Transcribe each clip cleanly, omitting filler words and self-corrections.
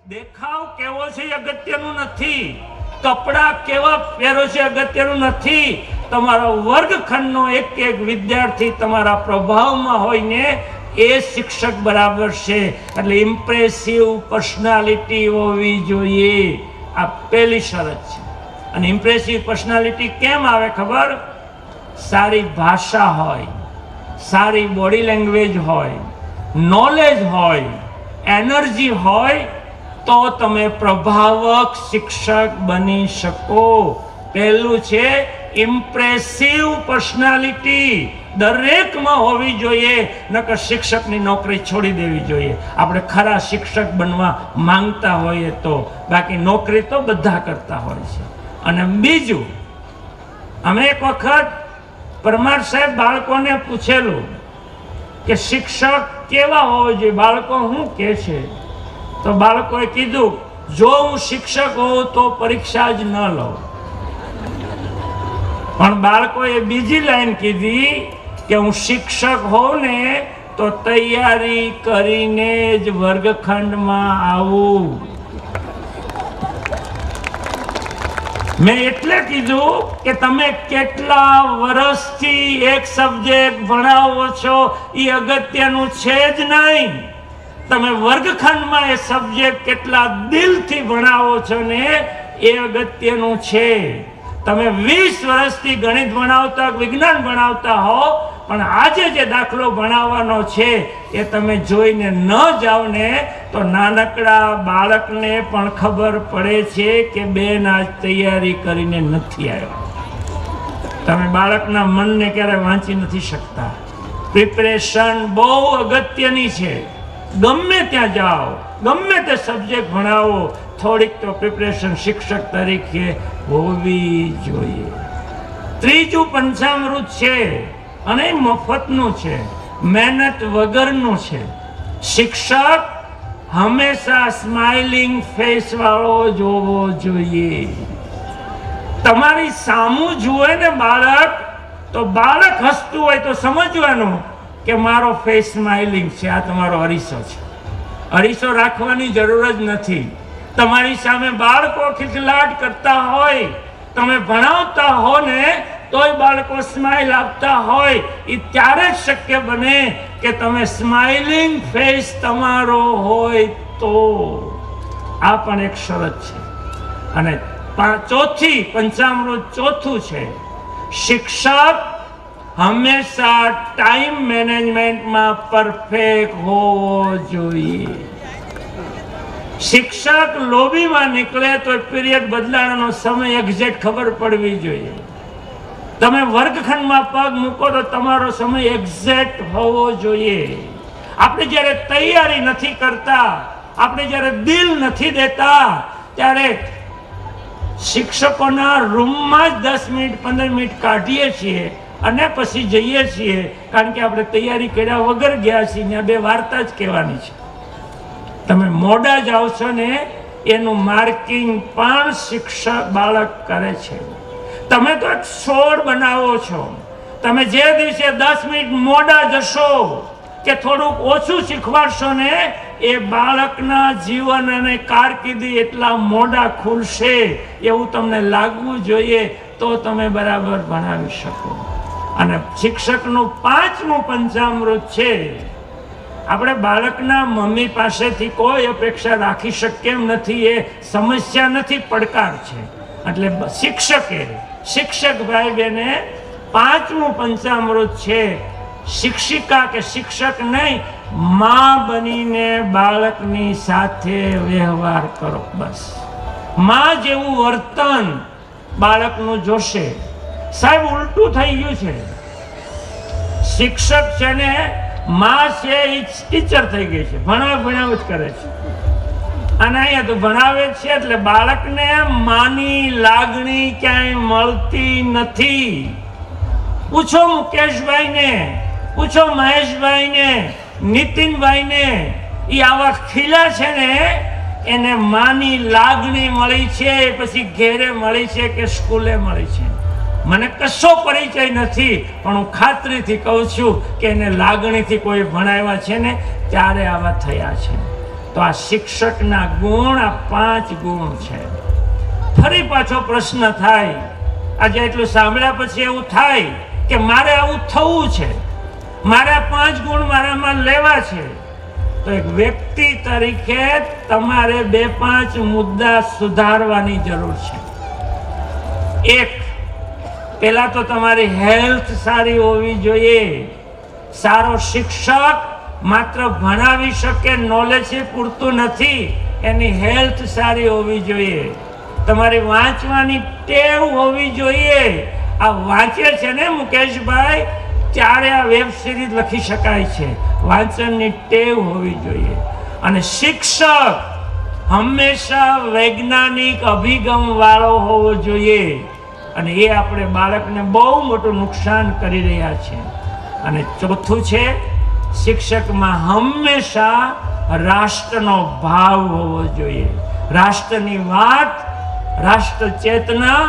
દેખાવ કેવો છે એ અગત્યનું નથી, કપડા કેવા પહેરો છે અગત્યનું નથી, તમારો વર્ગખંડનો એક એક વિદ્યાર્થી તમારા પ્રભાવમાં હોય ને એ શિક્ષક બરાબર છે. એટલે ઇમ્પ્રેસિવ પર્સનાલિટી હોવી જોઈએ, આ પહેલી શરત છે. અને ઇમ્પ્રેસિવ પર્સનાલિટી કેમ આવે ખબર? સારી ભાષા હોય, સારી બોડી લેંગ્વેજ હોય, નોલેજ હોય, એનર્જી હોય તો તમે પ્રભાવક શિક્ષક બની શકો. પહેલું છે ઇમ્પ્રેસિવ પર્સનાલિટી દરેકમાં હોવી જોઈએ, નકર શિક્ષકની નોકરી છોડી દેવી જોઈએ. આપણે ખરા શિક્ષક બનવા માંગતા હોઈએ તો, બાકી નોકરી તો બધા કરતા હોય છે. અને બીજું, અમે એક વખત પરમાર સાહેબ બાળકોને પૂછેલું કે શિક્ષક કેવા હોવો જોઈએ, બાળકો શું કહે છે? તો બાળકોએ કીધું, જો હું શિક્ષક હોઉં તો પરીક્ષા જ ન લઉં. પણ બાળકોએ બીજી લાઈન કીધી કે હું શિક્ષક હોઉં ને તો તૈયારી કરીને જ વર્ગખંડમાં આવું. મેં એટલે કીધું કે તમે કેટલા વર્ષથી એક સબ્જેક્ટ ભણાવો છો એ અગત્યનું છે જ નહીં, તમે વર્ગખંડમાં એ સબ્જેક્ટ કેટલા દિલથી ભણાવો છો ને એ અગત્યનું છે. તમે 20 વર્ષથી ગણિત ભણાવતા, વિજ્ઞાન ભણાવતા હો, પણ આજે જે દાખલો ભણાવવાનો છે એ તમે જોઈને ન જાઓ ને તો નાનકડા બાળકને પણ ખબર પડે છે કે બેન આજ તૈયારી કરીને નથી આવ્યા. તમે બાળકના મનને ક્યારે વાંચી નથી શકતા. પ્રિપરેશન બહુ અગત્યની છે. ગમે ત્યાં જાઓ, ગમે તે સબ્જેક્ટ ભણાવો, થોડીક તો પ્રિપરેશન શિક્ષક તરીકે હોવી જોઈએ. ત્રીજું પંચામૃત છે અને મફતનું છે, મહેનત વગરનું છે. શિક્ષક હંમેશા સ્માઇલિંગ ફેસ વાળો જોવો જોઈએ. તમારી સામું જુએ ને બાળક, તો બાળક હસતું હોય તો સમજવાનું કે મારો ફેસ સ્માઇલિંગ છે, આ તમારો અરીસો છે. અરીસો રાખવાની જરૂર જ નથી. તમારી સામે બાળકો ખિલખિલાટ કરતા હોય, તમે ભણાવતા હો ને તોય બાળકો સ્માઇલ આપતા હોય, એ ત્યારે જ શક્ય બને કે તમે સ્માઇલિંગ ફેસ તમારો હોય તો. આ પણ એક શરત છે. અને ચોથી પંચામૃત ચોથું છે, શિક્ષક હંમેશા ટાઈમ મેનેજમેન્ટમાં પરફેક્ટ હોવો જોઈએ. શિક્ષક લોબીમાં નીકળે તો પીરિયડ બદલાવાનો સમય એક્ઝેક્ટ ખબર પડવી જોઈએ. તમે વર્ગખંડમાં પગ મૂકો તો તમારો સમય એક્ઝેક્ટ હોવો જોઈએ. આપણે જ્યારે તૈયારી નથી કરતા, આપણે જ્યારે દિલ નથી દેતા, ત્યારે શિક્ષકોના રૂમમાં જ 10 મિનિટ 15 મિનિટ કાઢીએ છીએ અને પછી જઈએ છીએ, કારણ કે આપણે તૈયારી કર્યા વગર ગયા છીએ. ત્યાં બે વાર્તા જ કહેવાની છે. તમે મોડા જાઓ છો ને એનું માર્કિંગ પણ શિક્ષક બાળક કરે છે. તમે તો એક છોડ બનાવો છો. તમે જે દિવસે 10 મિનિટ મોડા જશો કે થોડુંક ઓછું શીખવાડશો ને, એ બાળકના જીવન અને કારકિર્દી એટલા મોડા ખુલશે એવું તમને લાગવું જોઈએ, તો તમે બરાબર ભણાવી શકો. અને શિક્ષકનું 5મું પંચામૃત છે, આપણે બાળકના મમ્મી પાસેથી કોઈ અપેક્ષા રાખી શકીએ એમ નથી. એ સમસ્યા નથી, પડકાર છે. એટલે શિક્ષક ભાઈ બહેને 5મું પંચામૃત છે, શિક્ષિકા કે શિક્ષક નહીં, માં બનીને બાળકની સાથે વ્યવહાર કરો. બસ માં જેવું વર્તન બાળકનું જોશે. સાહેબ ઉલટું થઈ ગયું છે. શિક્ષક છે ને માં છે એ ટીચર થઈ ગઈ છે, ભણાવ જ કરે છે. અને અહીંયા તો ભણાવે છે એટલે બાળકને માની લાગણી ક્યાંય મળતી નથી. પૂછો મુકેશભાઈને, પૂછો મહેશભાઈને, નીતિનભાઈને, એ આવા ખીલા છે ને એને માની લાગણી મળી છે, પછી ઘેરે મળી છે કે સ્કૂલે મળી છે. મને કશો પરિચય નથી, પણ હું ખાતરીથી કહું છું કે એને લાગણીથી કોઈ ભણાવ્યા છે ને ત્યારે આવા થયા છે. તો તો આ શિક્ષકના ગુણ આ 5 ગુણ છે. ફરી પાછો પ્રશ્ન થાય, આજે એટલું સાંભળ્યા પછી એવું થાય કે મારે આવું થવું છે, મારે આ 5 ગુણ મારામાં લેવા છે. તો એક વ્યક્તિ તરીકે તમારે 2-5 મુદ્દા સુધારવાની જરૂર છે. એક, પહેલા તો તમારી હેલ્થ સારી હોવી જોઈએ. સારો શિક્ષક માત્ર ભણાવી શકે, નોલેજ પૂરતું નથી, એની હેલ્થ સારી હોવી જોઈએ. તમારી વાંચવાની ટેવ હોવી જોઈએ. આ વાંચે છે ને મુકેશભાઈ, ત્યારે આ વેબ સિરીઝ લખી શકાય છે. વાંચનની ટેવ હોવી જોઈએ. અને શિક્ષક હંમેશા વૈજ્ઞાનિક અભિગમ વાળો હોવો જોઈએ. અને એ આપણે બાળકને બહુ મોટું નુકસાન કરી રહ્યા છે. અને ચોથું છે, શિક્ષકમાં હંમેશા રાષ્ટ્રનો ભાવ હોવો જોઈએ. રાષ્ટ્રની વાત, રાષ્ટ્ર ચેતના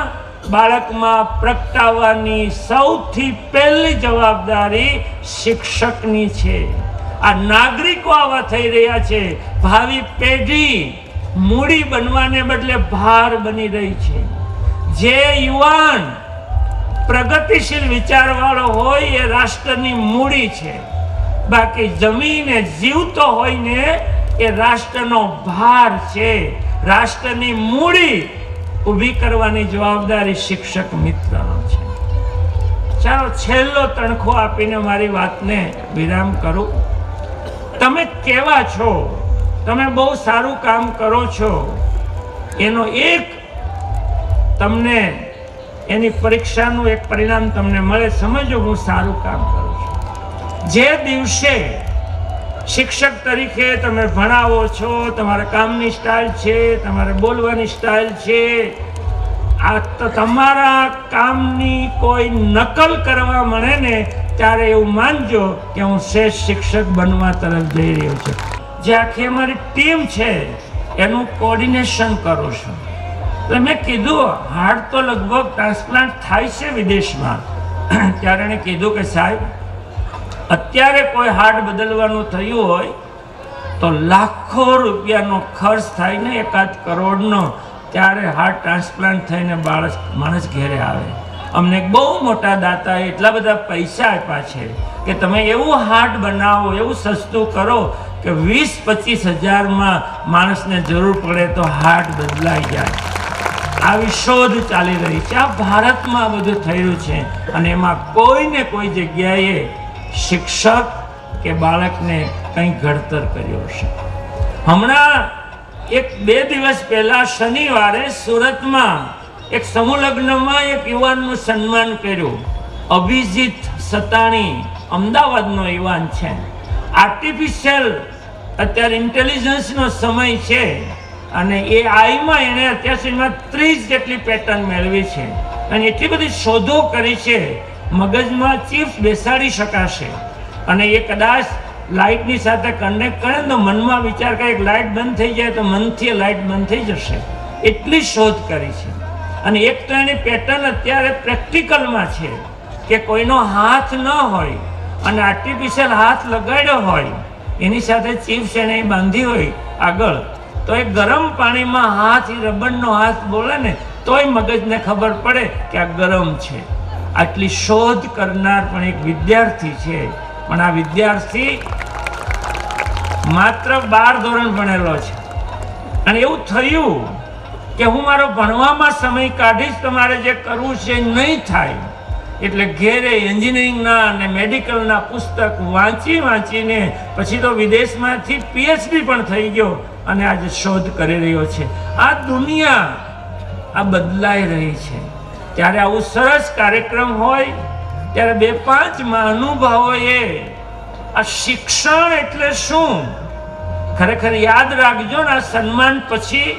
બાળકમાં પ્રગટાવવાની સૌથી પહેલી જવાબદારી શિક્ષકની છે. આ નાગરિકો આવા થઈ રહ્યા છે. ભાવિ પેઢી મૂડી બનવાને બદલે ભાર બની રહી છે. જે યુવાન પ્રગતિશીલ વિચારવાળો હોય એ રાષ્ટ્રની મૂડી છે. બાકી જમીને જીવતો હોય ને એ રાષ્ટ્રનો ભાર છે. રાષ્ટ્રની મૂડી ઊભી કરવાની જવાબદારી શિક્ષક મિત્રનો છે. ચાલો છેલ્લો તણખો આપીને મારી વાતને વિરામ કરું. તમે કેવા છો? તમે બહુ સારું કામ કરો છો, એનો એક તમને એની પરીક્ષાનું એક પરિણામ તમને મળે. સમજો હું સારું કામ કરું છું. જે દિવસે શિક્ષક તરીકે તમે ભણાવો છો, તમારા કામની સ્ટાઇલ છે, તમારે બોલવાની સ્ટાઇલ છે, આ તો તમારા કામની કોઈ નકલ કરવા મળે ને ત્યારે એવું માનજો કે હું શ્રેષ્ઠ શિક્ષક બનવા તરફ જઈ રહ્યો છું. જે આખી અમારી ટીમ છે એનું કોર્ડિનેશન કરું છું. એટલે મેં કીધું હાર્ટ તો લગભગ ટ્રાન્સપ્લાન્ટ થાય છે વિદેશમાં. ત્યારે એને કીધું કે સાહેબ, અત્યારે કોઈ હાર્ટ બદલવાનું થયું હોય તો લાખો રૂપિયાનો ખર્ચ થાય ને, 1-8 કરોડનો, ત્યારે હાર્ટ ટ્રાન્સપ્લાન્ટ થઈને માણસ ઘેરે આવે. અમને બહુ મોટા દાતાએ એટલા બધા પૈસા આપ્યા છે કે તમે એવું હાર્ટ બનાવો, એવું સસ્તું કરો કે 20-25 હજારમાં માણસને જરૂર પડે તો હાર્ટ બદલાઈ જાય. આવી શોધ ચાલી રહી છે. આ ભારતમાં બધું થયું છે. અને એમાં કોઈને કોઈ જગ્યાએ શિક્ષક કે બાળકને કંઈ ઘડતર કર્યો હશે. હમણાં 1-2 દિવસ પહેલા શનિવારે સુરતમાં એક સમૂહ લગ્નમાં એક યુવાનનું સન્માન કર્યું. અભિજીત સતાણી, અમદાવાદનો યુવાન છે. આર્ટિફિશિયલ અત્યારે ઇન્ટેલિજન્સનો સમય છે અને એ આઈમાં એણે અત્યાર સુધીમાં 30 જેટલી પેટર્ન મેળવી છે અને એટલી બધી શોધો કરી છે. મગજમાં ચિપ્સ બેસાડી શકાશે અને એ કદાચ લાઇટની સાથે કનેક્ટ કરે તો મનમાં વિચાર કરે કે લાઇટ બંધ થઈ જાય તો મનથી લાઇટ બંધ થઈ જશે. એટલી શોધ કરી છે. અને એક તો એની પેટર્ન અત્યારે પ્રેક્ટિકલમાં છે કે કોઈનો હાથ ન હોય અને આર્ટિફિશિયલ હાથ લગાડ્યો હોય, એની સાથે ચિપ્સ એને બાંધી હોય આગળ, તો એ ગરમ પાણીમાં હાથ, રબરનો હાથ બોલે ને તોય મગજને ખબર પડે કે આ ગરમ છે. આટલી શોધ કરનાર પણ એક વિદ્યાર્થી છે. પણ આ વિદ્યાર્થી માત્ર 12 ધોરણ ભણેલો છે. અને એવું થયું કે હું મારો ભણવામાં સમય કાઢીશ, તમારે જે કરવું છે નહીં થાય. એટલે ઘેરે એન્જિનિયરિંગના અને મેડિકલના પુસ્તક વાંચીને પછી તો વિદેશમાંથી PhD પણ થઈ ગયો અને આજે શોધ કરી રહ્યો છે. આ દુનિયા આ બદલાઈ રહી છે. ત્યારે આવું સરસ કાર્યક્રમ હોય ત્યારે 2-5 મહાનુભાવોએ આ શિક્ષણ એટલે શું ખરેખર યાદ રાખજો ને આ સન્માન પછી,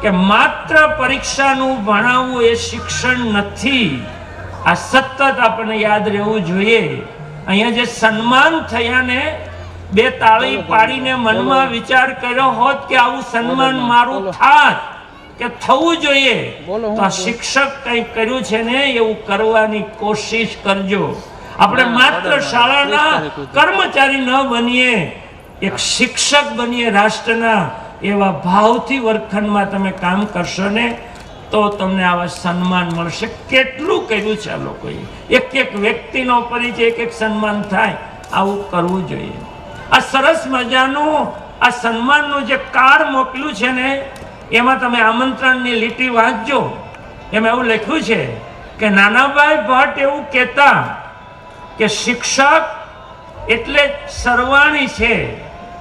કે માત્ર પરીક્ષાનું ભણાવવું એ શિક્ષણ નથી. આ સતત આપણને યાદ રહેવું જોઈએ. અહીંયા જે સન્માન થયા ને 2 તાળી પાડીને મનમાં વિચાર કર્યો હોત કે આવું સન્માન મારું થાત કે થવું જોઈએ, તો આ શિક્ષક કંઈ કર્યું છે ને એવું કરવાની કોશિશ કરજો. આપણે માત્ર શાળાના કર્મચારી ન બનીએ, એક શિક્ષક બનીએ રાષ્ટ્રના, એવા ભાવથી વર્ગખંડમાં તમે કામ કરશો ને તો તમને આવા સન્માન મળશે. કેટલું કર્યું છે આ લોકોએ, એક એક વ્યક્તિનો પરિચય, એક એક સન્માન થાય. આવું કરવું જોઈએ. આ સરસ મજાનું આ સન્માનનું જે કાર્ડ મોકલ્યું છે ને, એમાં તમે આમંત્રણની લીટી વાંચજો. એમાં એવું લખ્યું છે કે નાનાભાઈ ભટ્ટ એવું કહેતા કે શિક્ષક એટલે સરવાણી છે,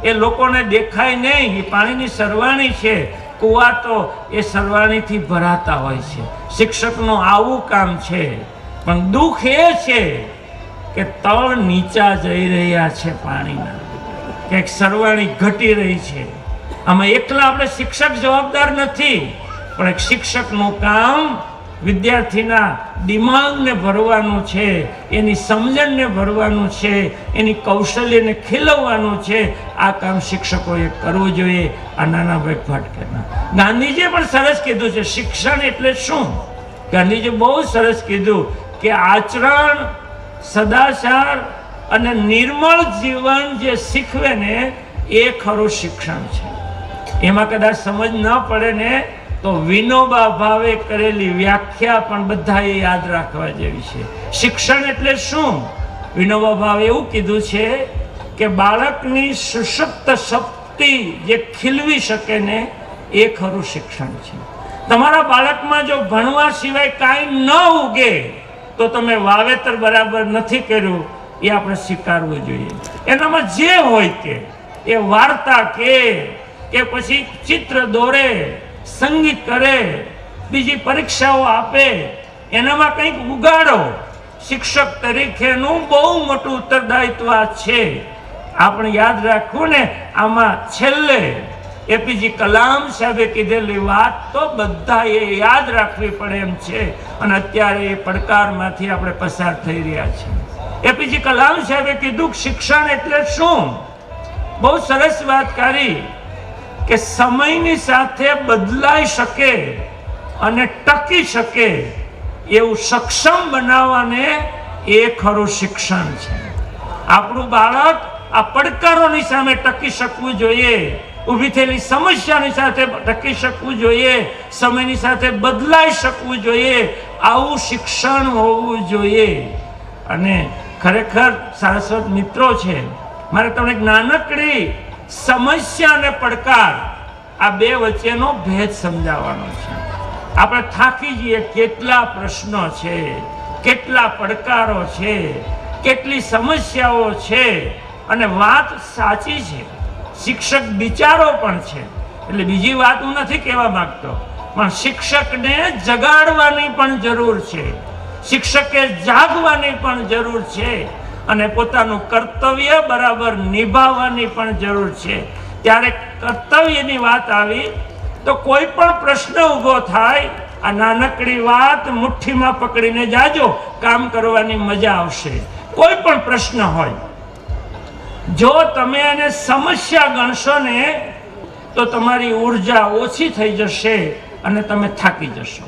એ લોકોને દેખાય નહીં, એ પાણીની સરવાણી છે. કુવા તો એ સરવાણીથી ભરાતા હોય છે. શિક્ષકનું આવું કામ છે. પણ દુઃખ એ છે કે તળ નીચા જઈ રહ્યા છે પાણીના, ક્યાંક સરવાણી ઘટી રહી છે. આમાં એકલા આપણે શિક્ષક જવાબદાર નથી, પણ એક શિક્ષકનું કામ વિદ્યાર્થીના દિમાગને ભરવાનું છે, એની સમજણને ભરવાનું છે, એની કૌશલ્યને ખીલવવાનું છે. આ કામ શિક્ષકોએ કરવું જોઈએ. આ નાનાભાઈ ભટ્ટના ગાંધીજીએ પણ સરસ કીધું છે શિક્ષણ એટલે શું. ગાંધીજીએ બહુ સરસ કીધું કે આચરણ, સદાચાર અને નિર્મળ જીવન જે શીખવે ને એ ખરું શિક્ષણ છે. એમાં કદાચ સમજ ન પડે ને તો વિનોબા ભાવે કરેલી વ્યાખ્યા પણ બધાએ યાદ રાખવા જેવી છે. શિક્ષણ એટલે શું? વિનોબા ભાવે એવું કીધું છે કે બાળકની સુષુપ્ત શક્તિ જે ખીલવી શકે ને એ ખરું શિક્ષણ છે. તમારા બાળકમાં જો ભણવા સિવાય કાંઈ ન ઉગે તો તમે વાવેતર બરાબર નથી કર્યું, એ આપણે સ્વીકારવું જોઈએ. એનામાં જે હોય તે, એ વાર્તા કે પછી ચિત્ર દોરે, સંગીત કરે, બીજી પરીક્ષાઓ આપે, એનામાં કંઈક ઉગાડો. શિક્ષક તરીકેનું બહુ મોટું ઉત્તરદાયિત્વ છે. આપણે યાદ રાખવું ને, આમાં છેલ્લે એપીજી કલામ સાહેબે કીધેલી વાત તો બધાએ યાદ રાખવી પડે એમ છે. અને અત્યારે એ પડકારમાંથી આપણે પસાર થઈ રહ્યા છીએ. એપીજી કલામ સાહેબે કીધું શિક્ષણ એટલે શું? બહુ સરસ વાત કરી કે સમયની સાથે બદલાઈ શકે અને ટકી શકે એવું સક્ષમ બનાવવાને એ ખરું શિક્ષણ છે. આપણું બાળક આ પડકારોની સામે ટકી શકવું જોઈએ, ઊભી થયેલી સમસ્યાની સાથે ટકી શકવું જોઈએ, સમયની સાથે બદલાઈ શકવું જોઈએ. આવું શિક્ષણ હોવું જોઈએ. અને ખરેખર સારસ્વત મિત્રો છે, મારે તમને એક નાનકડી સમસ્યા અને પડકાર આ બે વચ્ચેનો ભેદ સમજાવવાનો છે. આપણે થાકી જઈએ, કેટલા પ્રશ્નો છે, કેટલા પડકારો છે, કેટલી સમસ્યાઓ છે. અને વાત સાચી છે, શિક્ષક બિચારો પણ છે. એટલે બીજી વાત હું નથી કહેવા માંગતો, પણ શિક્ષકને જગાડવાની પણ જરૂર છે, શિક્ષકે જાગવાની પણ જરૂર છે, અને પોતાનું કર્તવ્ય બરાબર નિભાવવાની પણ જરૂર છે. ત્યારે કર્તવ્યની વાત આવી તો કોઈ પણ પ્રશ્ન ઊભો થાય, આ નાનકડી વાત મુઠ્ઠીમાં પકડીને જાજો, કામ કરવાની મજા આવશે. કોઈ પણ પ્રશ્ન હોય, જો તમે એને સમસ્યા ગણશો ને તો તમારી ઉર્જા ઓછી થઈ જશે અને તમે થાકી જશો.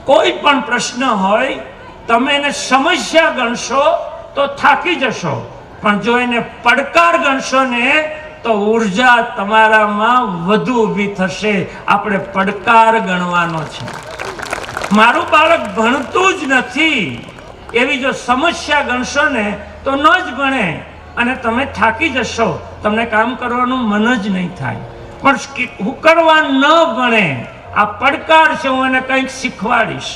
કોઈ પણ પ્રશ્ન હોય, તમે એને સમસ્યા ગણશો તો થાકી જશો, પણ જો એને પડકાર ગણશો ને તો ઉર્જા તમારામાં વધુ ઊભી થશે. આપણે પડકાર ગણવાનો છે. મારું બાળક ભણતું જ નથી એવી જો સમસ્યા ગણશો ને તો ન જ ભણે અને તમે થાકી જશો, તમને કામ કરવાનું મન જ નહીં થાય. પણ ઉકળવા ન ભણે, આ પડકાર છે, હું એને કંઈક શીખવાડીશ,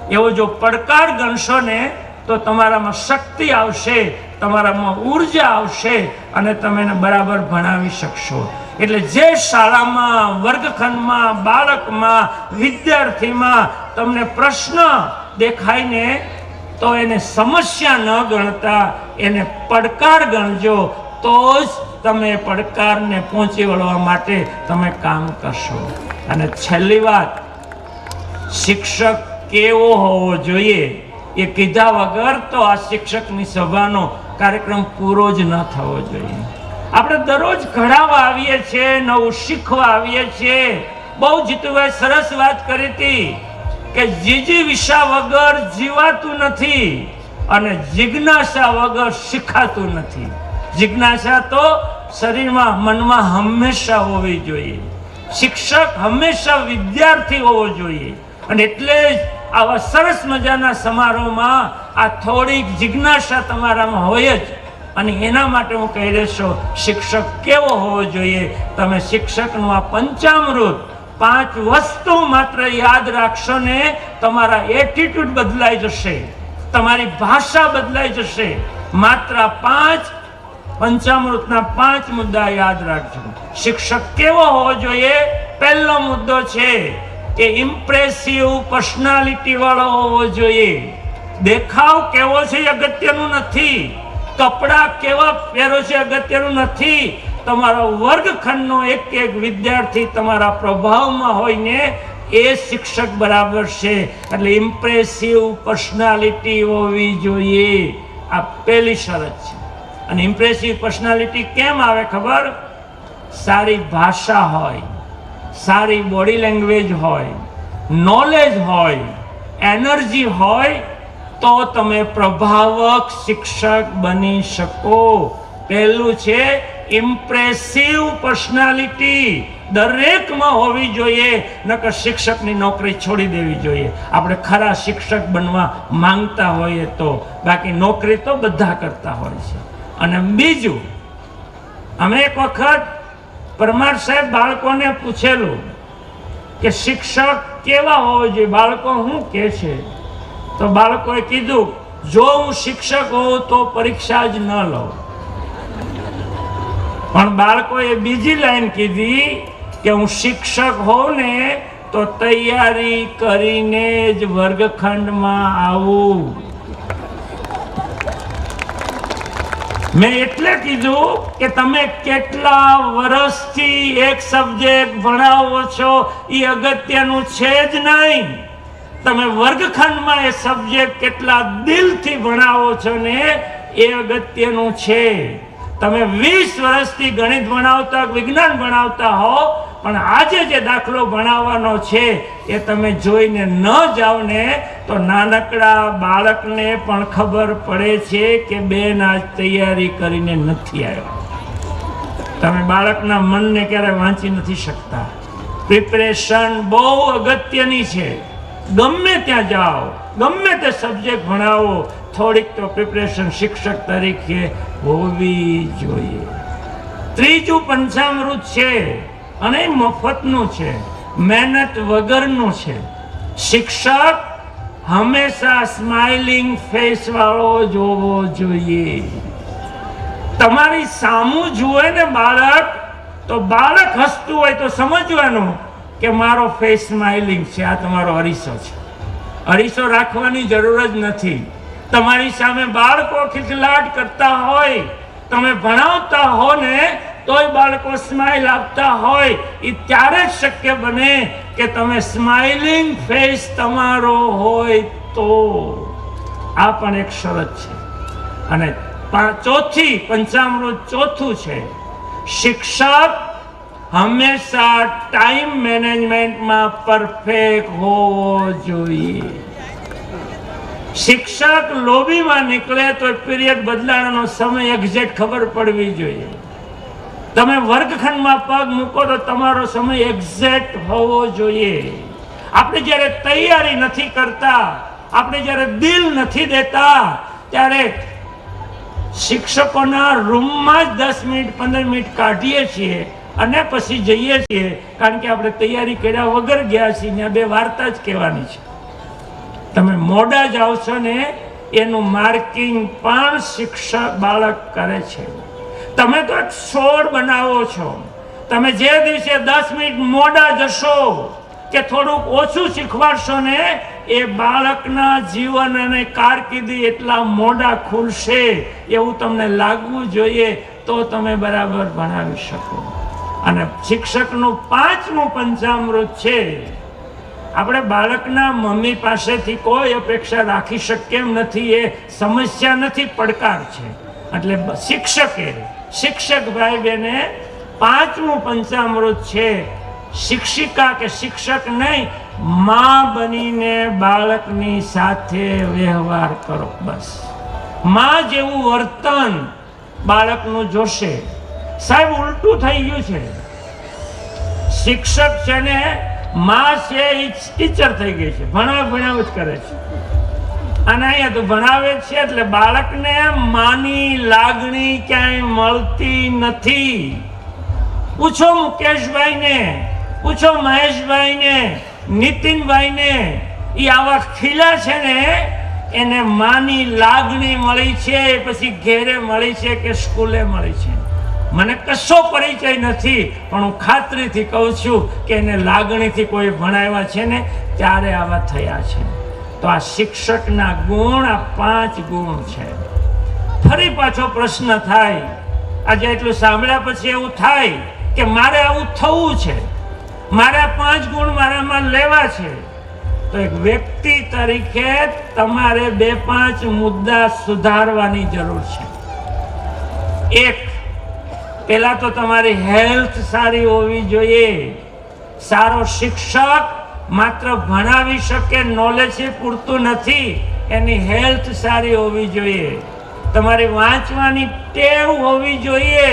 એવો જો પડકાર ગણશો ને તો તમારામાં શક્તિ આવશે, તમારામાં ઉર્જા આવશે અને તમે એને બરાબર ભણાવી શકશો. એટલે જે શાળામાં, વર્ગખંડમાં, બાળકમાં, વિદ્યાર્થીમાં તમને પ્રશ્ન દેખાય ને તો એને સમસ્યા ન ગણતા એને પડકાર ગણજો, તો જ તમે પડકારને પહોંચી વળવા માટે તમે કામ કરશો. અને છેલ્લી વાત, શિક્ષક કેવો હોવો જોઈએ એ કીધા વગર તો આ શિક્ષકની સભાનો કાર્યક્રમ પૂરો જ ન થવો જોઈએ. આપણે દરરોજ ઘડાવા આવીએ છીએ, નવું શીખવા આવીએ છીએ. બહુ જીતુભાઈ સરસ વાત કરી હતી કે જીજીવિષા વગર જીવાતું નથી અને જિજ્ઞાસા વગર શીખાતું નથી. જિજ્ઞાસા તો શરીરમાં મનમાં હંમેશા હોવી જોઈએ. શિક્ષક હંમેશા વિદ્યાર્થી હોવો જોઈએ. અને એટલે જ આવા સરસ મજાના સમારોહમાં આ થોડીક જિજ્ઞાસા તમારામાં હોય જ. અને એના માટે હું કહી દેશો શિક્ષક કેવો હોવો જોઈએ. તમે શિક્ષકનું આ પંચામૃત 5 વસ્તુ માત્ર યાદ રાખશો ને, તમારા એટીટ્યુડ બદલાઈ જશે, તમારી ભાષા બદલાઈ જશે. માત્ર 5 પંચામૃતના 5 મુદ્દા યાદ રાખજો. શિક્ષક કેવો હોવો જોઈએ? પહેલો મુદ્દો છે કે ઇમ્પ્રેસિવ પર્સનાલિટી વાળો હોવો જોઈએ. દેખાવ કેવો છે એ અગત્યનું નથી, કપડાં કેવા પહેરો છે અગત્યનું નથી. તમારો વર્ગખંડનો એક વિદ્યાર્થી તમારા પ્રભાવમાં હોય ને, એ શિક્ષક બરાબર છે. એટલે ઇમ્પ્રેસિવ પર્સનાલિટી હોવી જોઈએ. આ પહેલી શરત છે. અને ઇમ્પ્રેસિવ પર્સનાલિટી કેમ આવે ખબર? સારી ભાષા હોય, સારી બોડી લેંગ્વેજ હોય, નોલેજ હોય, એનર્જી હોય, તો તમે પ્રભાવક શિક્ષક બની શકો. પહેલું છે ઇમ્પ્રેસિવ પર્સનાલિટી. દરેકમાં હોવી જોઈએ, નકર શિક્ષકની નોકરી છોડી દેવી જોઈએ. આપણે ખરા શિક્ષક બનવા માંગતા હોઈએ તો. બાકી નોકરી તો બધા કરતા હોય છે. અને બીજું, અમે એક વખત પરમાર સાહેબ બાળકોને પૂછેલું કે શિક્ષક કેવા હોવો જોઈએ, બાળકો શું કહે છે? તો બાળકોએ કીધું, જો હું શિક્ષક હોઉં તો પરીક્ષા જ ન લઉં. પણ બાળકોએ બીજી લાઈન કીધી કે હું શિક્ષક હોઉં ને તો તૈયારી કરીને જ વર્ગખંડમાં આવું. મેં એટલે કીધું કે તમે કેટલા વર્ષથી એક સબ્જેક્ટ ભણાવો છો એ અગત્યનું છે જ નહીં. તમે વર્ગખંડમાં એ સબ્જેક્ટ કેટલા દિલથી ભણાવો છો ને, એ અગત્યનું છે. તમે 20 વર્ષથી ગણિત ભણાવતા, વિજ્ઞાન ભણાવતા હો, પણ આજે જે દાખલો ભણાવવાનો છે એ તમે જોઈને ન જાઓ ને, તો નાનકડા બાળકને પણ ખબર પડે છે કે બેન આજ તૈયારી કરીને નથી આવ્યો. તમે બાળકના મનને ક્યારે વાંચી નથી શકતા. પ્રિપરેશન બહુ અગત્યની છે. ગમે ત્યાં જાઓ, ગમે તે સબ્જેક્ટ ભણાવો, થોડીક તો પ્રિપરેશન શિક્ષક તરીકે હોવી જોઈએ. ત્રીજું પંચામૃત છે અને મફતનું છે, મહેનત વગરનું છે. શિક્ષક હંમેશા સ્માઇલિંગ ફેસ વાળો જ હોવો જોઈએ. તમારી સામું જુએ ને બાળક, તો બાળક હસતું હોય તો સમજવાનું કે મારો ફેસ સ્માઇલિંગ છે, આ તમારો અરીસો છે. અરીસો રાખવાની જરૂર જ નથી. તમારી સામે બાળકો ખિલખિલાટ કરતા હોય, તમે ભણાવતા હો ને તોય બાળકો સ્માઇલ આપતા હોય, એ ત્યારે જ શક્ય બને કે તમે સ્માઇલિંગ ફેસ તમારો હોય તો. આ પણ એક શરત છે. અને ચોથી પંચામૃત ચોથું છે, શિક્ષક હંમેશા ટાઈમ મેનેજમેન્ટમાં પરફેક્ટ હોવો જોઈએ. શિક્ષક લોબીમાં નીકળે તો પીરિયડ બદલાવાનો સમય એક્ઝેક્ટ ખબર પડવી જોઈએ. તમે વર્ગખંડમાં પગ મૂકો તો તમારો સમય એક્ઝેક્ટ હોવો જોઈએ. આપણે જ્યારે તૈયારી નથી કરતા, આપણે જ્યારે દિલ નથી દેતા, ત્યારે શિક્ષકોના રૂમમાં જ 10 મિનિટ 15 મિનિટ કાઢીએ છીએ અને પછી જઈએ છીએ, કારણ કે આપણે તૈયારી કર્યા વગર ગયા છીએ. ત્યાં 2 વાર્તા જ કહેવાની છે. તમે મોડા જાઓ છો ને એનું માર્કિંગ પણ શિક્ષક બાળક કરે છે. તમે તો એક છોડ બનાવો છો. તમે જે દિવસે 10 મિનિટ મોડા જશો કે થોડુંક ઓછું શીખવાડશો ને, એ બાળકના જીવન અને કારકિર્દી એટલા મોડા ખુલશે એવું તમને લાગવું જોઈએ, તો તમે બરાબર ભણાવી શકો. અને શિક્ષકનું 5મું પંચામૃત છે, આપણે બાળકના મમ્મી પાસેથી કોઈ અપેક્ષા રાખી શકીએ એમ નથી. એ સમસ્યા નથી, પડકાર છે. એટલે શિક્ષક ભાઈ બહેને 5મું પંચામૃત છે, શિક્ષિકા કે શિક્ષક નહીં, માં બનીને બાળકની સાથે વ્યવહાર કરો. બસ માં જેવું વર્તન બાળકનું જોશે, સાહેબ ઉલટું થઈ ગયું છે. શિક્ષક છે ને માં છે એ ટીચર થઈ ગઈ છે, ભણાવ જ કરે છે. અને અહીંયા તો ભણાવે છે એટલે બાળકને માની લાગણી ક્યાંય મળતી નથી. પૂછો મુકેશભાઈને, પૂછો મહેશભાઈને, નીતિનભાઈને, એ આવા ખીલા છે ને એને માની લાગણી મળી છે, પછી ઘેરે મળી છે કે સ્કૂલે મળી છે. મને કશો પરિચય નથી, પણ હું ખાતરીથી કહું છું કે એને લાગણીથી કોઈ ભણાવ્યા છે ને ત્યારે આવા થયા છે. તો આ શિક્ષકના ગુણ, આ 5 ગુણ છે. ફરી પાછો પ્રશ્ન થાય, આજે એટલું સાંભળ્યા પછી એવું થાય કે મારે આવું થવું છે, મારે 5 ગુણ મારામાં લેવા છે. તો એક વ્યક્તિ તરીકે તમારે 2-5 મુદ્દા સુધારવાની જરૂર છે. એક, પહેલા તો તમારી હેલ્થ સારી હોવી જોઈએ. સારો શિક્ષક માત્ર ભણાવી શકે, નોલેજ પૂરતું નથી, એની હેલ્થ સારી હોવી જોઈએ. તમારી વાંચવાની ટેવ હોવી જોઈએ.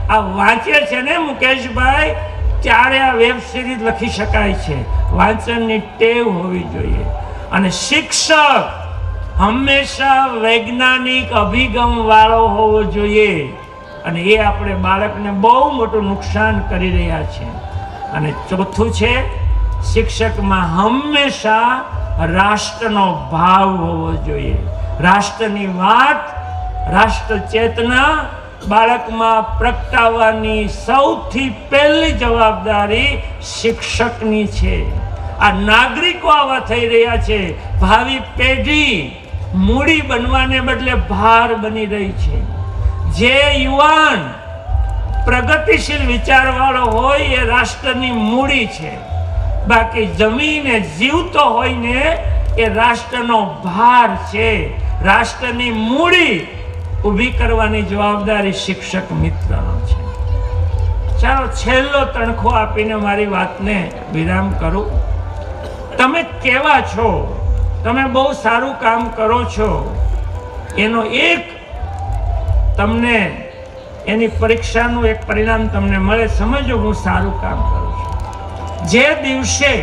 આ વાંચે છે ને મુકેશભાઈ ત્યારે આ વેબ સિરીઝ લખી શકાય છે. વાંચનની ટેવ હોવી જોઈએ. અને શિક્ષક હંમેશા વૈજ્ઞાનિક અભિગમ વાળો હોવો જોઈએ. અને એ આપણે બાળકને બહુ મોટું નુકસાન કરી રહ્યા છે. અને ચોથું છે, શિક્ષકમાં હંમેશા રાષ્ટ્રનો ભાવ હોવો જોઈએ. રાષ્ટ્રની વાત, રાષ્ટ્ર ચેતના બાળકમાં પ્રગટાવવાની સૌથી પહેલી જવાબદારી શિક્ષકની છે. આ નાગરિકો આવા થઈ રહ્યા છે. ભાવિ પેઢી મૂડી બનવાને બદલે ભાર બની રહી છે. જે યુવાન પ્રગતિશીલ વિચારવાળો હોય એ રાષ્ટ્રની મૂડી છે. બાકી જમીને જીવતો હોય ને એ રાષ્ટ્રનો ભાર છે. રાષ્ટ્રની મૂડી ઊભી કરવાની જવાબદારી શિક્ષક મિત્રનો છે. ચાલો છેલ્લો તણખો આપીને મારી વાતને વિરામ કરું. તમે કેવા છો, તમે બહુ સારું કામ કરો છો, એનો એક તમને એની પરીક્ષાનું એક પરિણામ તમને મળે. સમજો હું સારું કામ કરું છું. જે દિવસે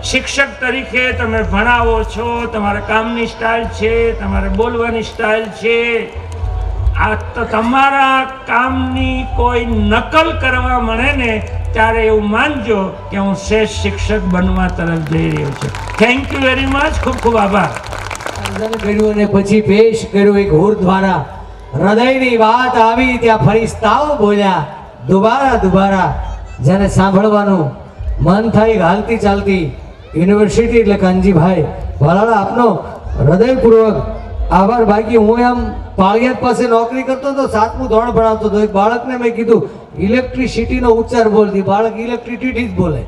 શિક્ષક તરીકે તમે ભણાવો છો, તમારા કામની સ્ટાઇલ છે, તમારે બોલવાની સ્ટાઇલ છે, આ તો તમારા કામની કોઈ નકલ કરવા મળે ને ત્યારે એવું માનજો કે હું શ્રેષ્ઠ શિક્ષક બનવા તરફ જઈ રહ્યો છું. Thank you very much. ખૂબ ખૂબ આભાર. કર્યું અને પછી પેશ કર્યું એક હુર દ્વારા. હૃદયની વાત આવી ત્યાં ફરિસ્તાઓ બોલ્યા દુબારા. જેને સાંભળવાનું મન થાય હાલતી ચાલતી યુનિવર્સિટી એટલે કાનજીભાઈ વાલાળા, આપનો હૃદયપૂર્વક આભાર. બાકી હું એમ પાળિયાદ પાસે નોકરી કરતો હતો, 7મું ધોરણ ભણાવતો હતો. એક બાળકને મેં કીધું ઇલેક્ટ્રિસિટીનો ઉચ્ચાર બોલતી, બાળક ઇલેક્ટ્રિસિટી જ બોલે.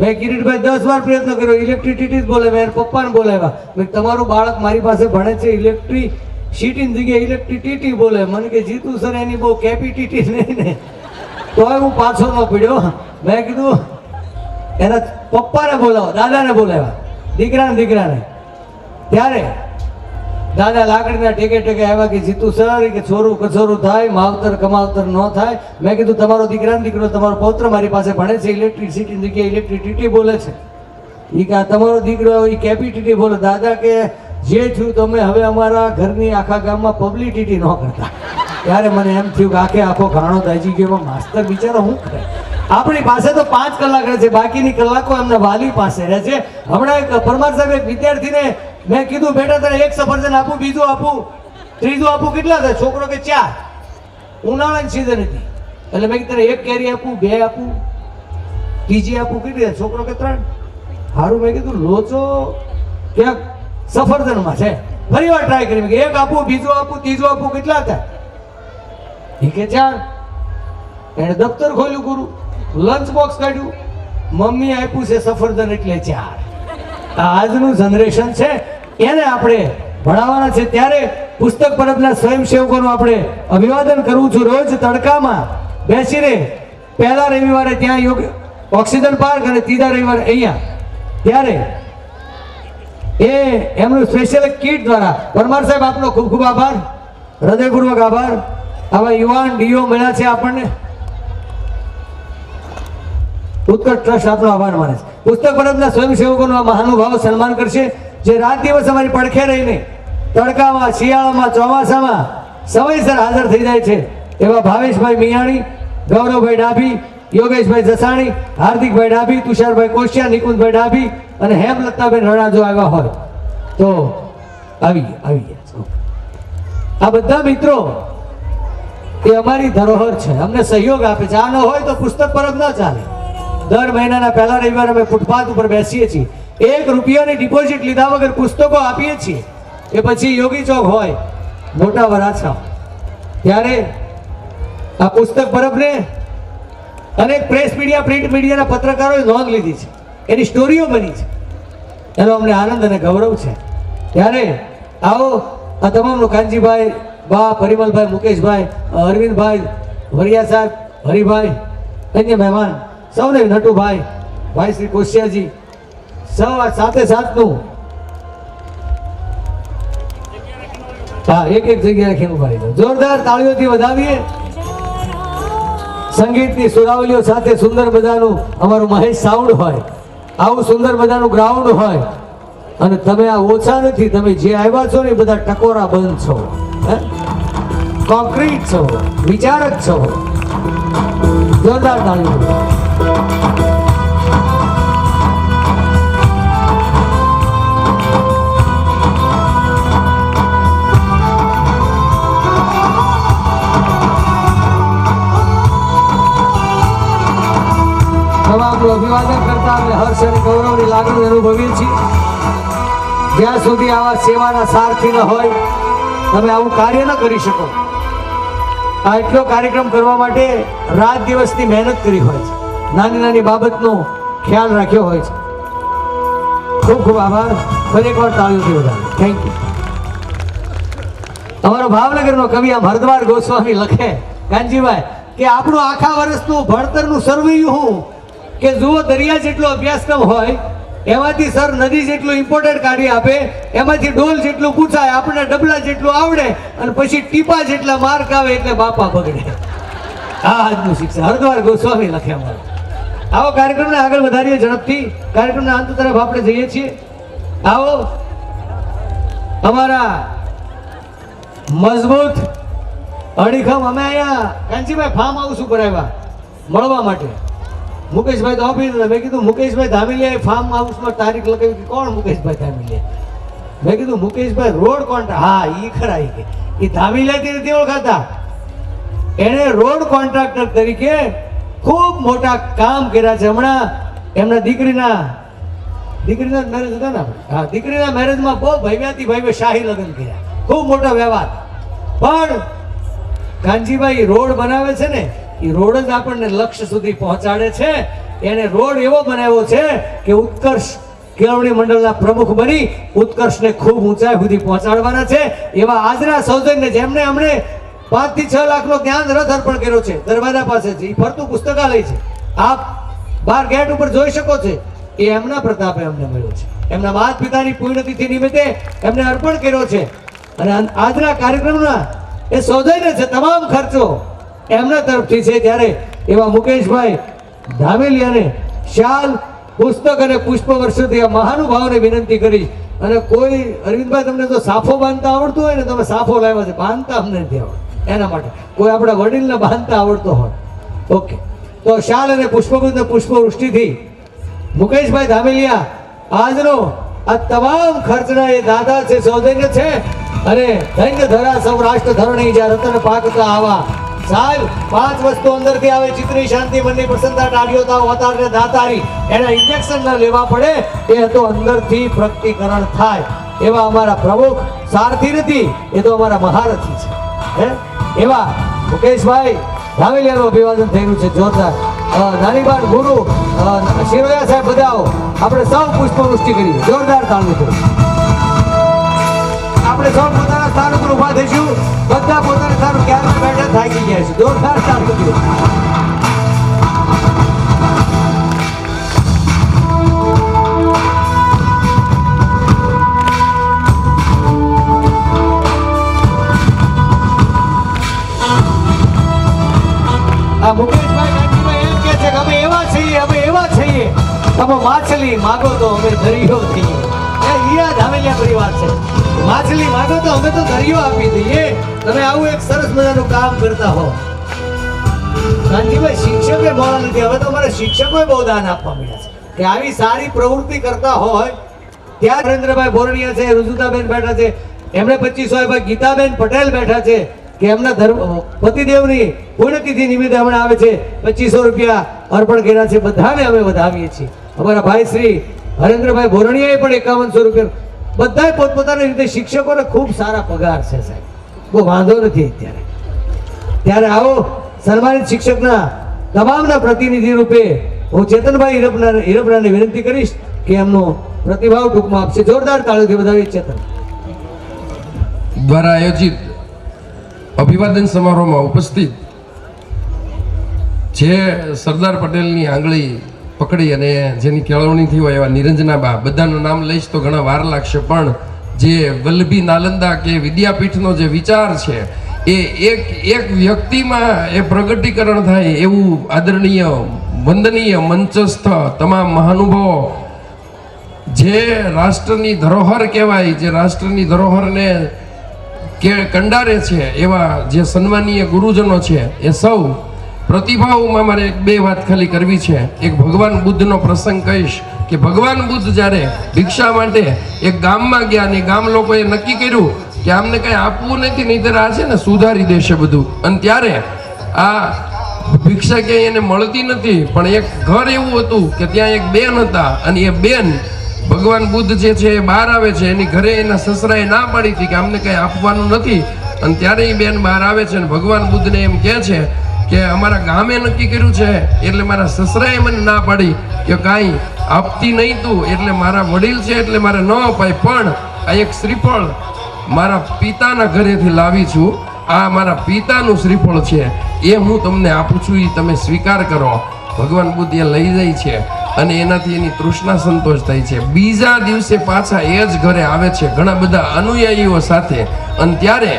મેં કિરીટભાઈ 10 વાર પ્રયત્ન કર્યો, ઇલેક્ટ્રિસિટી જ બોલે. મેં પપ્પાને બોલાવ્યા, મેં તમારું બાળક મારી પાસે ભણે છે, ઇલેક્ટ્રિસિટીની જગ્યાએ ઇલેક્ટ્રિસિટી બોલે. મને કે જીતુ સર એની બહુ કેપેસિટી નહીં ને, તોય હું પાછો ન પડ્યો. મેં કીધું એના પપ્પાને બોલાવો, દાદાને બોલાવ્યા, દીકરાને. ત્યારે દાદા લાકડીના ટેકે આવ્યા કે જીતુ સર કે છોરું કછોરું થાય, માવતર કમાવતર ન થાય. મેં કીધું તમારો દીકરો તમારો પૌત્ર મારી પાસે ભણે છે, ઇલેક્ટ્રિસિટીની જગ્યાએ ઇલેક્ટ્રિસિટી બોલે છે. એ કે તમારો દીકરો એ કેપેસિટી બોલે. દાદા કે જે થયું તમે હવે અમારા ઘરની આખા ગામમાં પબ્લિસિટી ન કરતા. ત્યારે મને એમ થયું કે આખો ઘાણો દાજી ગયો. માસ્તર બિચારો શું કરે? આપણી પાસે તો 5 કલાક રહે છે, બાકીની કલાકો એમના વાલી પાસે રહે છે. હમણાં એક પરમાર સાહેબ એક વિદ્યાર્થીને મેં કીધું બેટા તને 1 સફરજન આપું, બીજું આપું, ત્રીજું આપું, કેટલા થાય? છોકરો કે 4. ઉનાળાની સિઝન હતી એટલે મેં કીધું 1 કેરી આપું, 2 આપું, ત્રીજી આપું, કેટલી થાય? છોકરો કે 3. સારું, મેં કીધું લોચો ક્યાંક સફરજનમાં છે. ફરી વાર ટ્રાય કરી, 1 આપું, બીજું આપું, ત્રીજું આપું, કેટલા થાય? એ કે 4. એને દફતર ખોલ્યું, ગુરુ લંચ બોક્સ કાઢ્યું, મમ્મી આપ્યું છે સફરજન એટલે 4. આજનું જનરેશન છે એને આપણે ભણાવવાના છે. ત્યારે પુસ્તક પરબના સ્વયંસેવકોનું આપણે અભિવાદન કરવું છું. રોજ તડકામાં બેસીને પહેલા રવિવારે ત્યાં યોગ્ય ઓક્સિજન પાર્ક અને ત્રીજા રવિવારે અહીંયા, ત્યારે એ એમનું સ્પેશિયલ કિટ દ્વારા પરમાર સાહેબ આપનો ખૂબ ખૂબ આભાર, હૃદયપૂર્વક આભાર. આવા યુવાન ડીઓ મળ્યા છે આપણને. ઉત્કર્ષ ટ્રસ્ટ આપણો આભાર માને છે. પુસ્તક પરબના સ્વયંસેવકોનું આ મહાનુભાવો સન્માન કરશે, જે રાત દિવસ અમારી પડખે રહીને તડકામાં, શિયાળામાં, ચોમાસામાં સમયસર હાજર થઈ જાય છે. એવા ભાવેશભાઈ મિયાણી, ગૌરવભાઈ ડાભી, યોગેશભાઈ જસાણી, હાર્દિકભાઈ ડાભી, તુષારભાઈ કોશિયા, નિકુંજભાઈ ડાભી અને હેમલતાબેન રણા જો આવ્યા હોય તો આવી ગયા. આ બધા મિત્રો એ અમારી ધરોહર છે, અમને સહયોગ આપે છે. આ ન હોય તો પુસ્તક પરબ ન ચાલે. દર મહિનાના પહેલા રવિવારે અમે ફૂટપાથ ઉપર બેસીએ છીએ. 1 રૂપિયાની ડિપોઝિટ લીધા વગર પુસ્તકો આપીએ છીએ. એ પછી યોગી ચોક હોય, મોટા વરાછા, ત્યારે આ પુસ્તક પરબને અનેક પ્રેસ મીડિયા, પ્રિન્ટ મીડિયાના પત્રકારોએ નોંધ લીધી છે, એની સ્ટોરીઓ બની છે. એનો અમને આનંદ અને ગૌરવ છે. ત્યારે આવો આ તમામનું કાનજીભાઈ, બા, પરિમલભાઈ, મુકેશભાઈ, અરવિંદભાઈ, વરિયા સાહેબ, હરિભાઈ, અન્ય મહેમાન સૌને, નટુભાઈ, ભાઈ શ્રી કોશિયાજી, સૌ આ સાથે સાથનું એક જગ્યા રાખીને ઉભા રહી. જોરદાર તાળીઓથી વધાવીએ. સંગીતની સુરાવલીઓ સાથે સુંદર મજાનું અમારું મહેશ સાઉન્ડ હોય, આવું સુંદર મજાનું ગ્રાઉન્ડ હોય, અને તમે આ ઓછા નથી, તમે જે આવ્યા છો ને એ બધા ટકોરા બંધ છો, કોન્ક્રીટ છો, વિચારક છો. જોરદાર તાળીઓ. તમામનું અભિવાદન કરતા અમે હર્ષ અને ગૌરવની લાગણી અનુભવીએ છીએ. જ્યાં સુધી આવા સેવાના સારથી ન હોય, તમે આવું કાર્ય ન કરી શકો. આ એટલો કાર્યક્રમ કરવા માટે રાત દિવસની મહેનત કરી હોય છે, નાની નાની બાબતનો ખ્યાલ રાખ્યો હોય છે. ખૂબ ખૂબ આભાર. ફરી એકવાર તાળીઓથી વધારે થેન્ક યુ. અમારો ભાવનગરનો કવિ આમ હરદ્વાર ગોસ્વામી લખે, કાનજીભાઈ, કે આપણું આખા વર્ષનું ભણતરનું સરવૈયું હું કે જુઓ, દરિયા જેટલો અભ્યાસક્રમ હોય એમાંથી સર નદી જેટલું ઇમ્પોર્ટન્ટ કાઢી આપે, એમાંથી ડોલ જેટલું પૂછાય, આપણને ડબલા જેટલું આવડે, અને પછી ટીપા જેટલા માર્ક આવે એટલે બાપા બગડે. આ આજનું શિક્ષણ હરદ્વાર ગોસ્વામી લખે. અમારો આવો કાર્યક્રમને આગળ વધારીએ ઝડપથી. કાર્યક્રમના અંત તરફ આપણે જઈએ છીએ. આવો અમારા મજબૂત અડીખમ અમે અહીંયા કાંચીભાઈ ફાર્મ હાઉસ ઉપર આવ્યા મળવા માટે. મુકેશભાઈ તો ઓફિસ, મેં કીધું મુકેશભાઈ ધામીલિયા ફાર્મ હાઉસમાં તારીખ લગાવી કે કોણ મુકેશભાઈ ધામીલિયા? મેં કીધું મુકેશભાઈ રોડ કોન્ટ્રાક્ટ, હા એ ખરા, એ ધામીલિયાથી નથી ઓળખાતા. એણે રોડ કોન્ટ્રાક્ટર તરીકે ખૂબ મોટા કામ કર્યા છે. હમણાં એમના દીકરીના મેરેજ હતા ને, હા, દીકરીના મેરેજમાં બહુ ભવ્ય શાહી લગ્ન કર્યા, ખૂબ મોટા વ્યવહાર. પણ કાનજીભાઈ રોડ બનાવે છે ને, એ રોડ જ આપણને લક્ષ્ય સુધી પહોંચાડે છે. એને રોડ એવો બનાવ્યો છે કે ઉત્કર્ષ કેળવણી મંડળના પ્રમુખ બની ઉત્કર્ષને ખૂબ ઊંચાઈ સુધી પહોંચાડવાના છે. એવા આજના સૌજન્ય જેમને અમને 5 થી 6 લાખનો જ્ઞાન રથ અર્પણ કર્યો છે, દરવાજા પાસે છે, એ ફરતું પુસ્તકાલય છે, આપ બહાર ગેટ ઉપર જોઈ શકો છો. એ એમના પ્રતાપે અમને મળ્યો છે. એમના માતા પિતાની પુણ્યતિથિ નિમિત્તે એમને અર્પણ કર્યો છે. અને આજના કાર્યક્રમના એ સૌજન્ય છે, તમામ ખર્ચો એમના તરફથી છે. ત્યારે એવા મુકેશભાઈ ધામેલિયાને શાલ, પુસ્તક અને પુષ્પ વર્ષોથી આ મહાનુભાવને વિનંતી કરી. અને કોઈ અરવિંદભાઈ, તમને તો સાફો બાંધતા આવડતું હોય ને, તમે સાફો લાવ્યા છે, બાંધતા અમને નથી આવડતું. એના માટે કોઈ આપણા વડીલને બાંધતા આવડતો હોય, ઓકે, તો શાલ અને પુષ્પવૃષ્ટિથી મુકેશભાઈ ધામેલિયા આજનો આ તમામ ખર્ચના એ દાદા છે, સૌજન્ય છે. અને ધન્ય ધરા સૌરાષ્ટ્ર ધરણી જ્યાં રતન પાકતા આવા. સાહેબ 5 વસ્તુ અંદરથી આવે: ચિત્રી, શાંતિ, મનની પ્રસન્નતા, ડાળીઓતા, અવતાર ને દાતારી. એના ઇન્જેક્શન ન લેવા પડે, એ તો અંદરથી પ્રગટીકરણ થાય. એવા અમારા પ્રમુખ સારથી નથી, એ તો અમારા મહારથી છે. હે એવા મુકેશભાઈ ધામેલિયાનું અભિવાદન થયેલું છે જોરદાર. નાનીબાન ગુરુ શિરોયા સાહેબ બધાઓ આપણે સૌ પુષ્પવૃષ્ટિ કરીએ. જોરદાર તાળીઓ. આપણે સૌ પોતાના સ્થાન ઉપર ઉભા થઈશું. બધા પોતાના સ્થાન ક્યારે બેઠા થાકી ગયા છે. જોરદાર તાળીઓ. આમાં માછલી માગો તો અમે દરિયો થઈએ. એ હીરા ધામેલિયા પરિવાર છે. માછલી માગો તો અમે તો દરિયો આપી દઈએ. તમે આવું એક સરસ મજાનું કામ કરતા હો. કાંતિભાઈ, શિક્ષકે મોડા નથી, હવે તો અમારે શિક્ષકોએ બહુ દાન આપવા મળ્યા છે કે આવી સારી પ્રવૃત્તિ કરતા હોય. ત્યાં નરેન્દ્રભાઈ બોરણીયા છે, રુજુતાબેન બેઠા છે, એમણે 2500 આપ્યા. ગીતાબેન પટેલ બેઠા છે કે એમના પતિદેવની પુણ્યતિથિ નિમિત્તે હમણાં આવે છે 2500 રૂપિયા અર્પણ કર્યા છે. બધાને અમે વધાવીએ છીએ. અમારા ભાઈ શ્રી હરેન્દ્રભાઈ બોરણીયાએ પણ 5100 રૂપિયા. બધાએ પોતપોતાની રીતે શિક્ષકોને ખૂબ સારા પગાર છે સાહેબ, બહુ વાંધો નથી અત્યારે. ત્યારે આવો સન્માનિત શિક્ષકના તમામના પ્રતિનિધિ રૂપે હું ચેતનભાઈ હિરપરાને વિનંતી કરીશ કે એમનો પ્રતિભાવ ટૂંકમાં આપશે. જોરદાર તાળીઓથી વધાવીએ ચેતન. દ્વારા આયોજિત અભિવાદન સમારોહમાં ઉપસ્થિત જે સરદાર પટેલની આંગળી પકડી અને જેની કેળવણી થઈ હોય એવા નિરંજનાબા, બધાનું નામ લઈશ તો ઘણા વાર લાગશે, પણ જે વલ્લભી નાલંદા કે વિદ્યાપીઠનો જે વિચાર છે એ એક વ્યક્તિમાં એ પ્રગટીકરણ થાય એવું આદરણીય વંદનીય મંચસ્થ તમામ મહાનુભાવો, જે રાષ્ટ્રની ધરોહર કહેવાય, જે રાષ્ટ્રની ધરોહરને કે કંડારે છે એવા જે સન્માનીય ગુરુજનો છે, એ સૌ પ્રતિભાવમાં મારે એક બે વાત ખાલી કરવી છે. એક ભગવાન બુદ્ધનો પ્રસંગ કહીશ કે ભગવાન બુદ્ધ જ્યારે ભિક્ષા માટે એક ગામમાં ગયા અને ગામ લોકોએ નક્કી કર્યું કે આમને કંઈ આપવું નથી, નહીંતર આ છે ને સુધારી દેશે બધું. અને ત્યારે આ ભિક્ષા ક્યાંય એને મળતી નથી, પણ એક ઘર એવું હતું કે ત્યાં એક બેન હતા અને એ બેન ભગવાન બુદ્ધ જે છે એ બહાર આવે છે, એની ઘરે એના સસરાએ ના પાડી હતી કે અમને કંઈ આપવાનું નથી. અને ત્યારે એ બેન બહાર આવે છે અને ભગવાન બુદ્ધને એમ કહે છે કે અમારા ગામે નક્કી કર્યું છે એટલે મારા સસરાએ મને ના પાડી કે કાંઈ આપતી નહીં તું, એટલે મારા વડીલ છે એટલે મારે ન અપાય, પણ આ એક શ્રીફળ મારા પિતાના ઘરેથી લાવી છું, આ મારા પિતાનું શ્રીફળ છે, એ હું તમને આપું છું, એ તમે સ્વીકાર કરો. ભગવાન બુદ્ધ એ લઈ જાય છે અને એનાથી એની તૃષ્ણા સંતોષ થાય છે. બીજા દિવસે પાછા એ જ ઘરે આવે છે ઘણા બધા અનુયાયીઓ સાથે. અને ત્યારે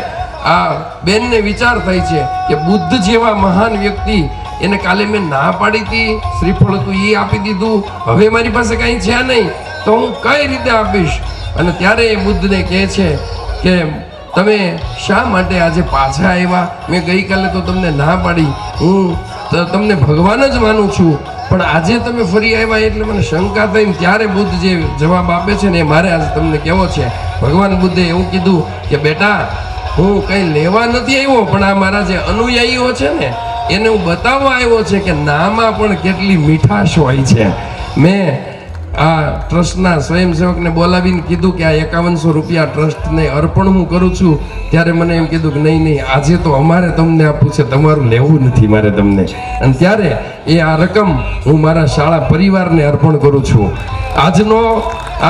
આ બેનને વિચાર થાય છે કે બુદ્ધ જેવા મહાન વ્યક્તિ, એને કાલે મેં ના પાડી હતી, શ્રીફળ હતું એ આપી દીધું, હવે મારી પાસે કાંઈ છે નહીં તો હું કઈ રીતે આપીશ. અને ત્યારે એ બુદ્ધને કહે છે કે તમે શા માટે આજે પાછા આવ્યા? મેં ગઈકાલે તો તમને ના પાડી, હું તમને ભગવાન જ માનું છું, પણ આજે તમે ફરી આવ્યા એટલે મને શંકા થઈને ત્યારે બુદ્ધ જે જવાબ આપે છે ને એ મારે આજે તમને કહેવો છે. ભગવાન બુદ્ધે એવું કીધું કે બેટા, હું કંઈ લેવા નથી આવ્યો, પણ આ મારા જે અનુયાયીઓ છે ને એને હું બતાવવા આવ્યો છે કે નામાં પણ કેટલી મીઠાશ હોય છે. મેં આ ટ્રસ્ટના સ્વયંસેવકને બોલાવીને કીધું કે આ 5100 રૂપિયા ટ્રસ્ટને અર્પણ હું કરું છું. ત્યારે મને એમ કીધું કે નહીં, આજે તો અમારે તમને આપવું છે, તમારું લેવું નથી મારે તમને. અને ત્યારે એ આ રકમ હું મારા શાળા પરિવારને અર્પણ કરું છું. આજનો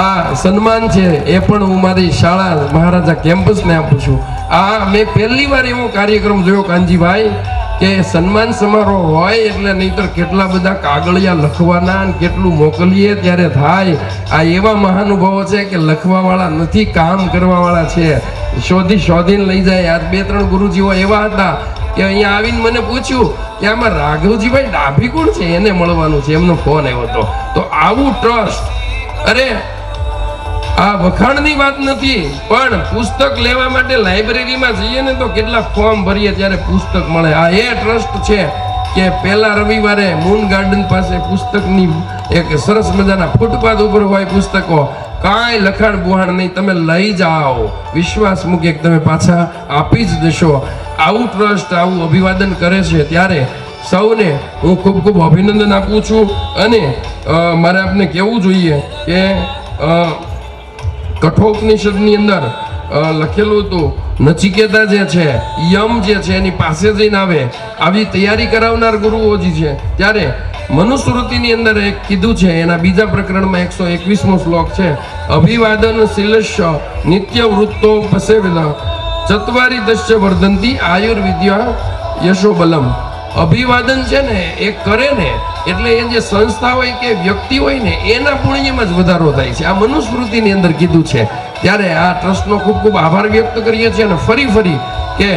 આ સન્માન છે એ પણ હું મારી શાળા મહારાજા કેમ્પસને આપું છું. આ મેં પહેલી વાર એવો કાર્યક્રમ જોયો કાનજીભાઈ કે સન્માન સમારોહ હોય એટલે નહીંતર કેટલા બધા કાગળિયા લખવાના અને કેટલું મોકલીએ ત્યારે થાય. આ એવા મહાનુભાવો છે કે લખવાવાળા નથી, કામ કરવાવાળા છે. શોધીને લઈ જાય. આ 2-3 ગુરુજીઓ એવા હતા કે અહીંયા આવીને મને પૂછ્યું કે આમાં રાઘવજીભાઈ ડાભી કોણ છે, એને મળવાનું છે, એમનો ફોન આવ્યો હતો. તો આવું ટ્રસ્ટ, અરે આ વખાણની વાત નથી, પણ પુસ્તક લેવા માટે લાઇબ્રેરીમાં જઈએ ને તો કેટલા ફોર્મ ભરીએ ત્યારે પુસ્તક મળે. આ એ ટ્રસ્ટ છે કે પહેલા રવિવારે મૂન ગાર્ડન પાસે પુસ્તકની એક સરસ મજાના ફૂટપાથ ઉપર હોય પુસ્તકો, કાંઈ લખાણ બુહાણ નહીં, તમે લઈ જાઓ, વિશ્વાસ મૂકે તમે પાછા આપી જ દેશો. આવું ટ્રસ્ટ આવું અભિવાદન કરે છે ત્યારે સૌને હું ખૂબ ખૂબ અભિનંદન આપું છું. અને મારે આપને કહેવું જોઈએ કે કઠોપનિષદની અંદર લખેલું હતું, નચિકેતા જે છે, યમ જે છે એની પાસે જઈને આવે, આવી તૈયારી કરાવનાર ગુરુઓજી છે. ત્યારે મનુસ્મૃતિની અંદર એક કીધું છે, એના બીજા પ્રકરણમાં 121મો શ્લોક છે, અભિવાદન શીલસ્ય નિત્ય વૃત્તો પસેવેદ ચત્વારી દશ્ય વર્ધંતી આયુર્વિદ્યા યશોબલમ. અભિવાદન છે ને એ કરે ને એટલે એ જે સંસ્થા હોય કે વ્યક્તિ હોય ને એના પુણ્યમાં જ વધારો થાય છે. આ મનુસ્મૃતિની અંદર કીધું છે. ત્યારે આ ટ્રસ્ટનો ખૂબ ખૂબ આભાર વ્યક્ત કરીએ છીએ અને ફરી કે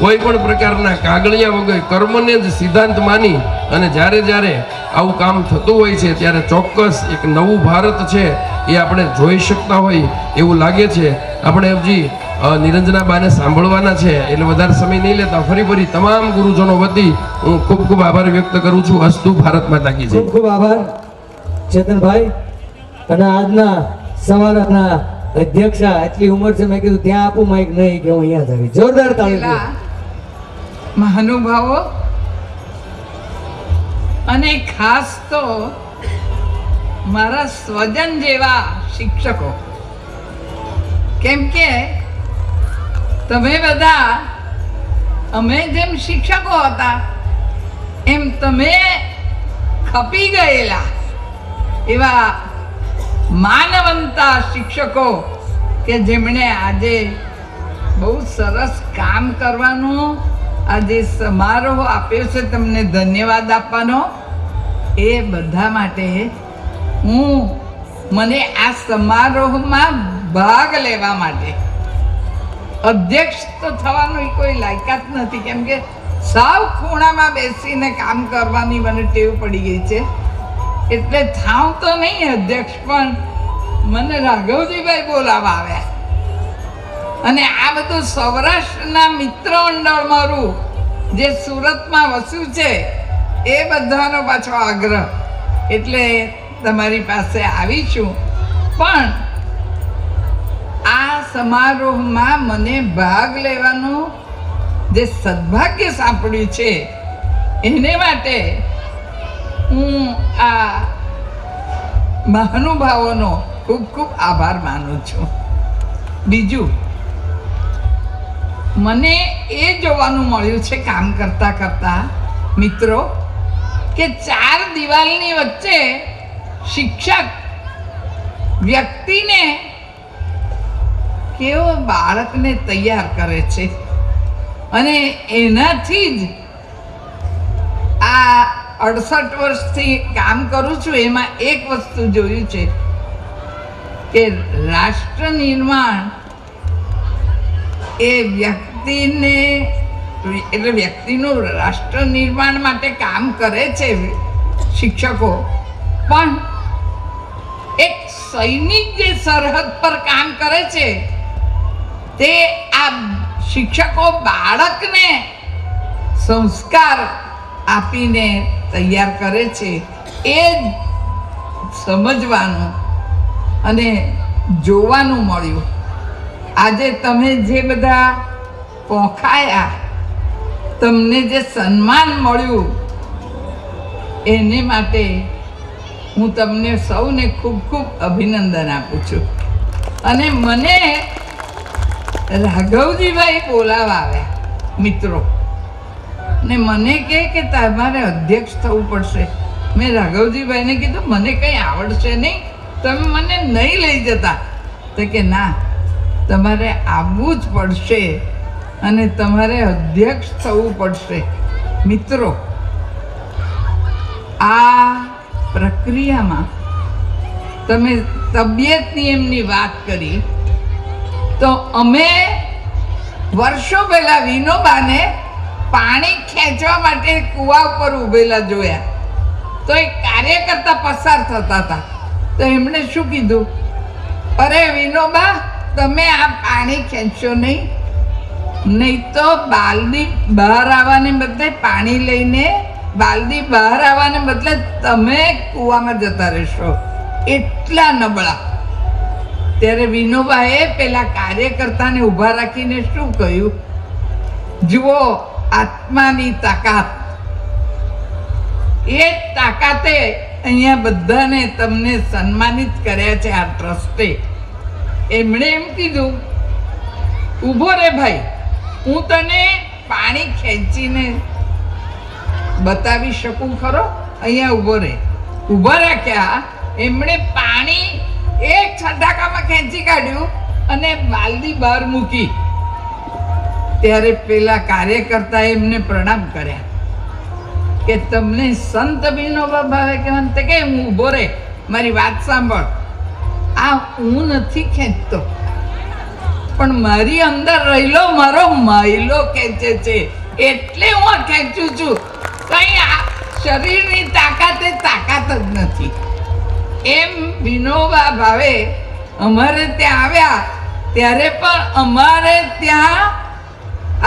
કોઈ પણ પ્રકારના કાગળિયા વગર કર્મને જ સિદ્ધાંત માની અને જ્યારે જ્યારે આવું કામ થતું હોય છે ત્યારે ચોક્કસ એક નવું ભારત છે એ આપણે જોઈ શકતા હોય એવું લાગે છે. આપણે હજી નિરંજનાબાને સાંભળવાના છે એટલે વધારે સમય નહીં લેતા ફરી તમામ ગુરુજનો વતી હું ખૂબ ખૂબ આભાર વ્યક્ત કરું છું. અસ્તુ ભારત માતા કી જય. ખૂબ ખૂબ આભાર ચેતનભાઈ. અને આજના સવારના અધ્યક્ષ આટલી ઉંમર છે, મેં કીધું ત્યાં આપું માઇક, નહીં કે હું અહીંયા જ આવી. જોરદાર તાળી. પેલા મહાનુભાવો અને ખાસ તો મારા સ્વજન જેવા શિક્ષકો, કેમ કે તમે બધા અમે જેમ શિક્ષકો હતા એમ તમે ખપી ગયેલા એવા માનવંતા શિક્ષકો કે જેમણે આજે બહુ સરસ કામ કરવાનું આજે સમારોહ આપ્યો છે, તમને ધન્યવાદ આપવાનો. એ બધા માટે મને આ સમારોહમાં ભાગ લેવા માટે, અધ્યક્ષ તો થવાનું કોઈ લાયકાત નથી, કેમ કે સાવ ખૂણામાં બેસીને કામ કરવાની મને ટેવ પડી ગઈ છે, એટલે થાવ તો નહીં અધ્યક્ષ, પણ મને રાઘવજીભાઈ બોલાવવા આવ્યા. અને આ બધું સૌરાષ્ટ્રના મિત્ર મંડળ મારું જે સુરતમાં વસ્યું છે એ બધાનો પાછો આગ્રહ, એટલે તમારી પાસે આવીશું. પણ આ સમારોહમાં મને ભાગ લેવાનું જે સદભાગ્ય સાંપડ્યું છે એને માટે હું આ મહાનુભાવોનો ખૂબ ખૂબ આભાર માનું છું. બીજું, મને એ જોવાનું મળ્યું છે કામ કરતા કરતા મિત્રો કે ચાર દિવાલની વચ્ચે શિક્ષક વ્યક્તિને કેવો બાળકને તૈયાર કરે છે, અને એનાથી જ આ 68 વર્ષથી કામ કરું છું એમાં એક વસ્તુ જોયું છે કે રાષ્ટ્ર નિર્માણ એ વ્યક્તિને, એટલે વ્યક્તિનું રાષ્ટ્ર નિર્માણ માટે કામ કરે છે શિક્ષકો, પણ એક સૈનિક જે સરહદ પર કામ કરે છે તે આ શિક્ષકો બાળકને સંસ્કાર આપીને તૈયાર કરે છે. એ સમજવાનું અને જોવાનું મળ્યું. આજે તમે જે બધા પોખાયા, તમને જે સન્માન મળ્યું એને માટે હું તમને સૌને ખૂબ ખૂબ અભિનંદન આપું છું. અને મને રાઘવજીભાઈ બોલાવવા આવ્યા મિત્રો, ને મને કહે કે તમારે અધ્યક્ષ થવું પડશે. મેં રાઘવજીભાઈને કીધું મને કંઈ આવડશે નહીં, તમે મને નહીં લઈ જતા. તો કે ના, તમારે આવવું જ પડશે અને તમારે અધ્યક્ષ થવું પડશે. મિત્રો, આ પ્રક્રિયામાં તમે તબિયત નિયમની વાત કરી તો અમે વર્ષો પહેલા વિનોબાને પાણી ખેંચવા માટે કૂવા ઉપર ઊભેલા જોયા, તો એક કાર્યકર્તા પસાર થતા હતા, તો એમણે શું કીધું, અરે વિનોબા તમે આ પાણી ખેંચશો નહીં તો બાલદી બહાર આવવાને બદલે પાણી લઈને બાલદી બહાર આવવાને બદલે તમે કૂવામાં જતા રહેશો, એટલા નબળા. ત્યારે વિનોબાએ પેલા કાર્યકર્તાને ઊભા રાખીને શું કહ્યું, જુઓ આત્માની તાકાત, એ તાકાતે અહીંયા બધાને તમને સન્માનિત કર્યા છે આ ટ્રસ્ટે. એમણે એમ કીધું, ઊભો રે ભાઈ, હું તને પાણી ખેંચીને બતાવી શકું ખરો, અહીંયા ઊભો રે. ઊભા રાખ્યા, એમણે પાણી એક છટાકામાં ખેંચી કાઢ્યું અને બાલદી બહાર મૂકી. ત્યારે પેલા કાર્યકર્તાએ એમને પ્રણામ કર્યા કે તમને સંત વિનોબા ભાવે કહેવાય કે હું ઊભો રે, મારી વાત સાંભળ, આ હું નથી ખેંચતો, પણ મારી અંદર રહેલો મારો માયલો ખેંચે છે, એટલે હું આ ખેંચું છું. કઈ આ શરીરની તાકાતે તાકાત જ નથી. એમ વિનોબા ભાવે અમારે ત્યાં આવ્યા ત્યારે પણ અમારે ત્યાં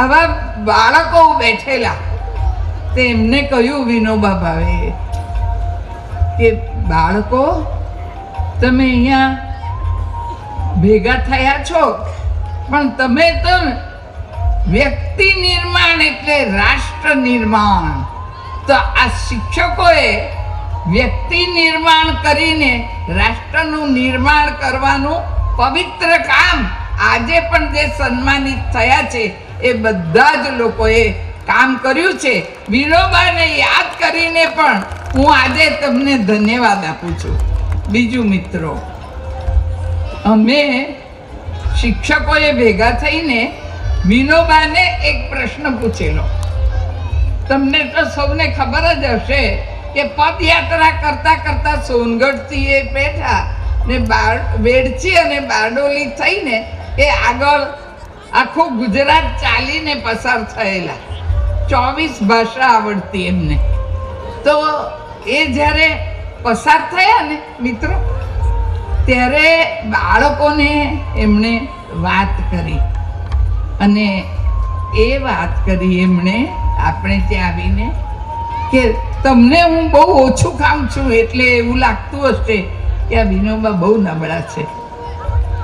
આવા બાળકો બેઠેલા. તેમને કહ્યું વિનોબા ભાવે કે બાળકો, તમે અહીંયા ભેગા થયા છો, પણ તમે તો વ્યક્તિ નિર્માણ એટલે રાષ્ટ્ર નિર્માણ. તો આ શિક્ષકોએ વ્યક્તિ નિર્માણ કરીને રાષ્ટ્રનું નિર્માણ કરવાનું પવિત્ર કામ આજે પણ જે સન્માનિત થયા છે એ બધા જ લોકોએ કામ કર્યું છે. વિનોબાને યાદ કરીને પણ હું આજે તમને ધન્યવાદ આપું છું. બીજું મિત્રો, અમે શિક્ષકોએ ભેગા થઈને વિનોબાને એક પ્રશ્ન પૂછેલો. તમને તો સૌને ખબર જ હશે કે પદયાત્રા કરતા કરતા સોનગઢથી એ બેઠા ને બેડચી અને બારડોલી થઈને એ આગળ આખું ગુજરાત ચાલીને પસાર થયેલા. 24 ભાષા આવડતી એમને. તો એ જ્યારે પસાર થયા ને મિત્રો, ત્યારે બાળકોને એમણે વાત કરી અને એ વાત કરી એમણે આપણે ત્યાં આવીને કે તમને હું બહુ ઓછું ખાઉં છું એટલે એવું લાગતું હશે કે આ વિનોબા બહુ નબળા છે,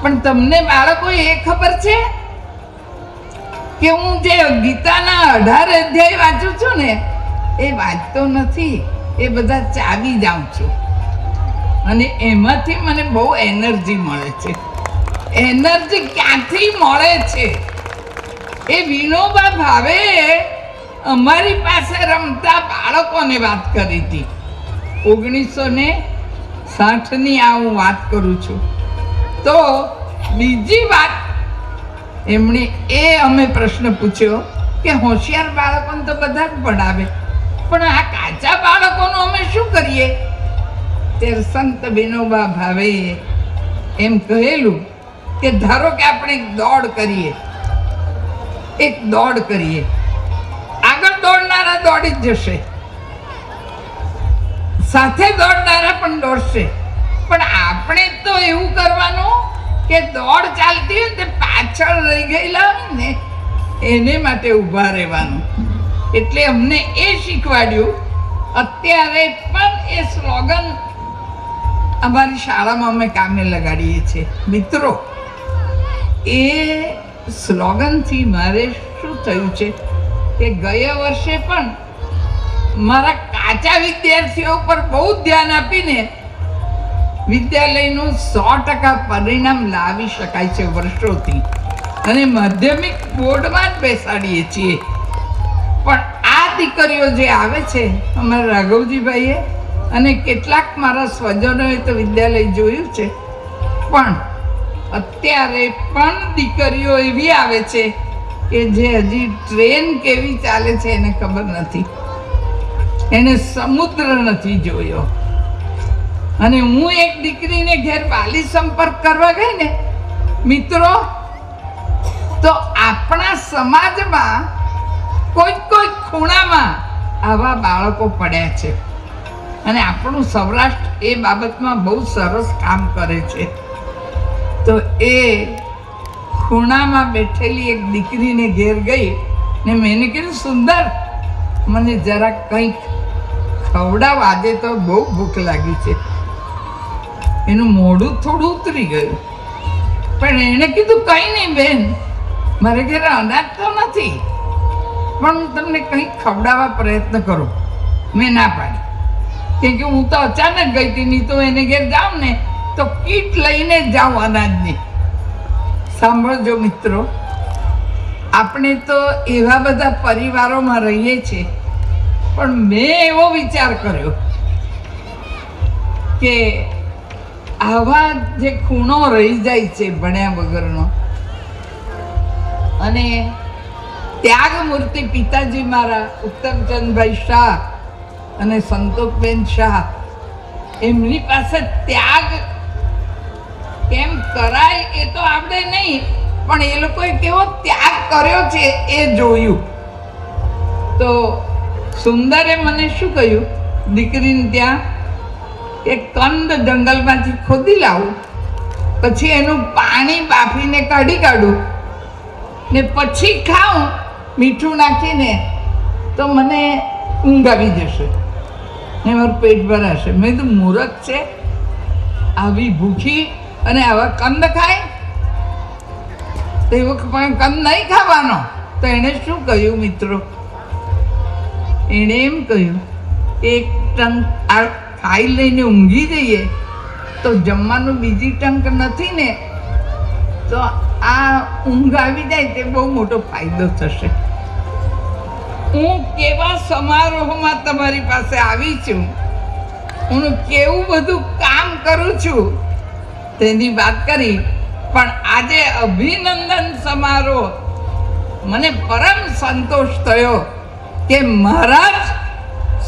પણ તમને બાળકો એ ખબર છે કે હું જે ગીતાના 18 અધ્યાય વાંચું છું ને એ વાંચતો નથી, એ બધા ચાવી જાઉં છું અને એમાંથી મને બહુ એનર્જી મળે છે. એનર્જી ક્યાંથી મળે છે? એ વિનોબા ભાવે અમારી પાસે રમતા બાળકોને વાત કરી હતી. 1960ની આ હું વાત કરું છું. તો બીજી વાત એમણે અમે પ્રશ્ન પૂછ્યો કે હોશિયાર બાળકોને તો બધા જ ભણાવે, પણ આ કાચા બાળકોનું અમે શું કરીએ? ત્યારે સંત વિનોબા ભાવે એમ કહેલું કે ધારો કે આપણે એક દોડ કરીએ, આગળ દોડનારા દોડી જ જશે, સાથે દોડનારા પણ દોડશે, પણ આપણે તો એવું કરવાનું કે દોડ ચાલતી હોય તે પાછળ રહી ગયેલા હોય ને એને માટે ઊભા રહેવાનું. એટલે અમને એ શીખવાડ્યું. અત્યારે પણ એ સ્લોગન અમારી શાળામાં અમે કામે લગાડીએ છીએ. મિત્રો, એ સ્લોગનથી મારે શું થયું છે કે ગયા વર્ષે પણ મારા કાચા વિદ્યાર્થીઓ પર બહુ ધ્યાન આપીને વિદ્યાલયનું 100% પરિણામ લાવી શકાય છે વર્ષોથી, અને માધ્યમિક બોર્ડમાં જ બેસાડીએ છીએ. પણ આ દીકરીઓ જે આવે છે, અમારા રાઘવજીભાઈએ અને કેટલાક મારા સ્વજનોએ તો વિદ્યાલય જોયું છે, પણ અત્યારે પણ દીકરીઓ એવી આવે છે કે જે હજી ટ્રેન કેવી ચાલે છે એને ખબર નથી, એને સમુદ્ર નથી જોયો. અને હું એક દીકરીને ઘેર બાલી સંપર્ક કરવા ગઈ ને મિત્રો, તો આપણા સમાજમાં કોઈ ખૂણામાં આવા બાળકો પડ્યા છે અને આપણું સૌરાષ્ટ્ર એ બાબતમાં બહુ સરસ કામ કરે છે. તો એ ખૂણામાં બેઠેલી એક દીકરીને ઘેર ગઈ ને મેં એને કીધું, સુંદર, મને જરાક કંઈક ખવડાવ, આજે તો બહુ ભૂખ લાગી છે. એનું મોઢું થોડું ઉતરી ગયું, પણ એણે કીધું, કંઈ નહીં બેન, મારે ઘરે અનાજ તો નથી, પણ હું તમને કંઈક ખવડાવવા પ્રયત્ન કરું. મેં ના પાડી, કેમ કે હું તો અચાનક ગઈ હતી, નહીં તો એને ઘેર જાઉં ને તો કીટ લઈને જ જાઉં અનાજની. સાંભળજો મિત્રો, આપણે તો એવા બધા પરિવારોમાં રહીએ છીએ, પણ મેં એવો વિચાર કર્યો કે આવા જે ખૂણો રહી જાય છે ભણ્યા વગરનો, અને ત્યાગ મૂર્તિ પિતાજી મારા ઉત્તમચંદભાઈ શાહ અને સંતોષબેન શાહ, એમની પાસે ત્યાગ કેમ કરાય એ તો આવડે નહીં, પણ એ લોકોએ કેવો ત્યાગ કર્યો છે એ જોયું. તો સુંદરે મને શું કહ્યું, દીકરીને ત્યાં એક કંદ જંગલમાંથી ખોદી લાવું, પછી એનું પાણી બાફીને કાઢું ને પછી ખાઉં મીઠું નાખીને, તો મને ઊંઘ આવી જશે ને મારું પેટ ભરાશે. મેં તો મૂર્ખ છે, આવી ભૂખી અને આવા કંદ ખાય? તો એવો પણ કંદ નહીં ખાવાનો. તો એણે શું કહ્યું મિત્રો, એણે એમ કહ્યું એક ટંક આ ખાઈ લઈને ઊંઘી જઈએ તો જમવાનું બીજી ટંક નથી ને, તો આ ઊંઘ આવી જાય તે બહુ મોટો ફાયદો થશે. હું કેવા સમારોહમાં તમારી પાસે આવી છું, હું કેવું બધું કામ કરું છું તેની વાત કરી, પણ આજે અભિનંદન સમારોહ મને પરમ સંતોષ થયો કે મારા જ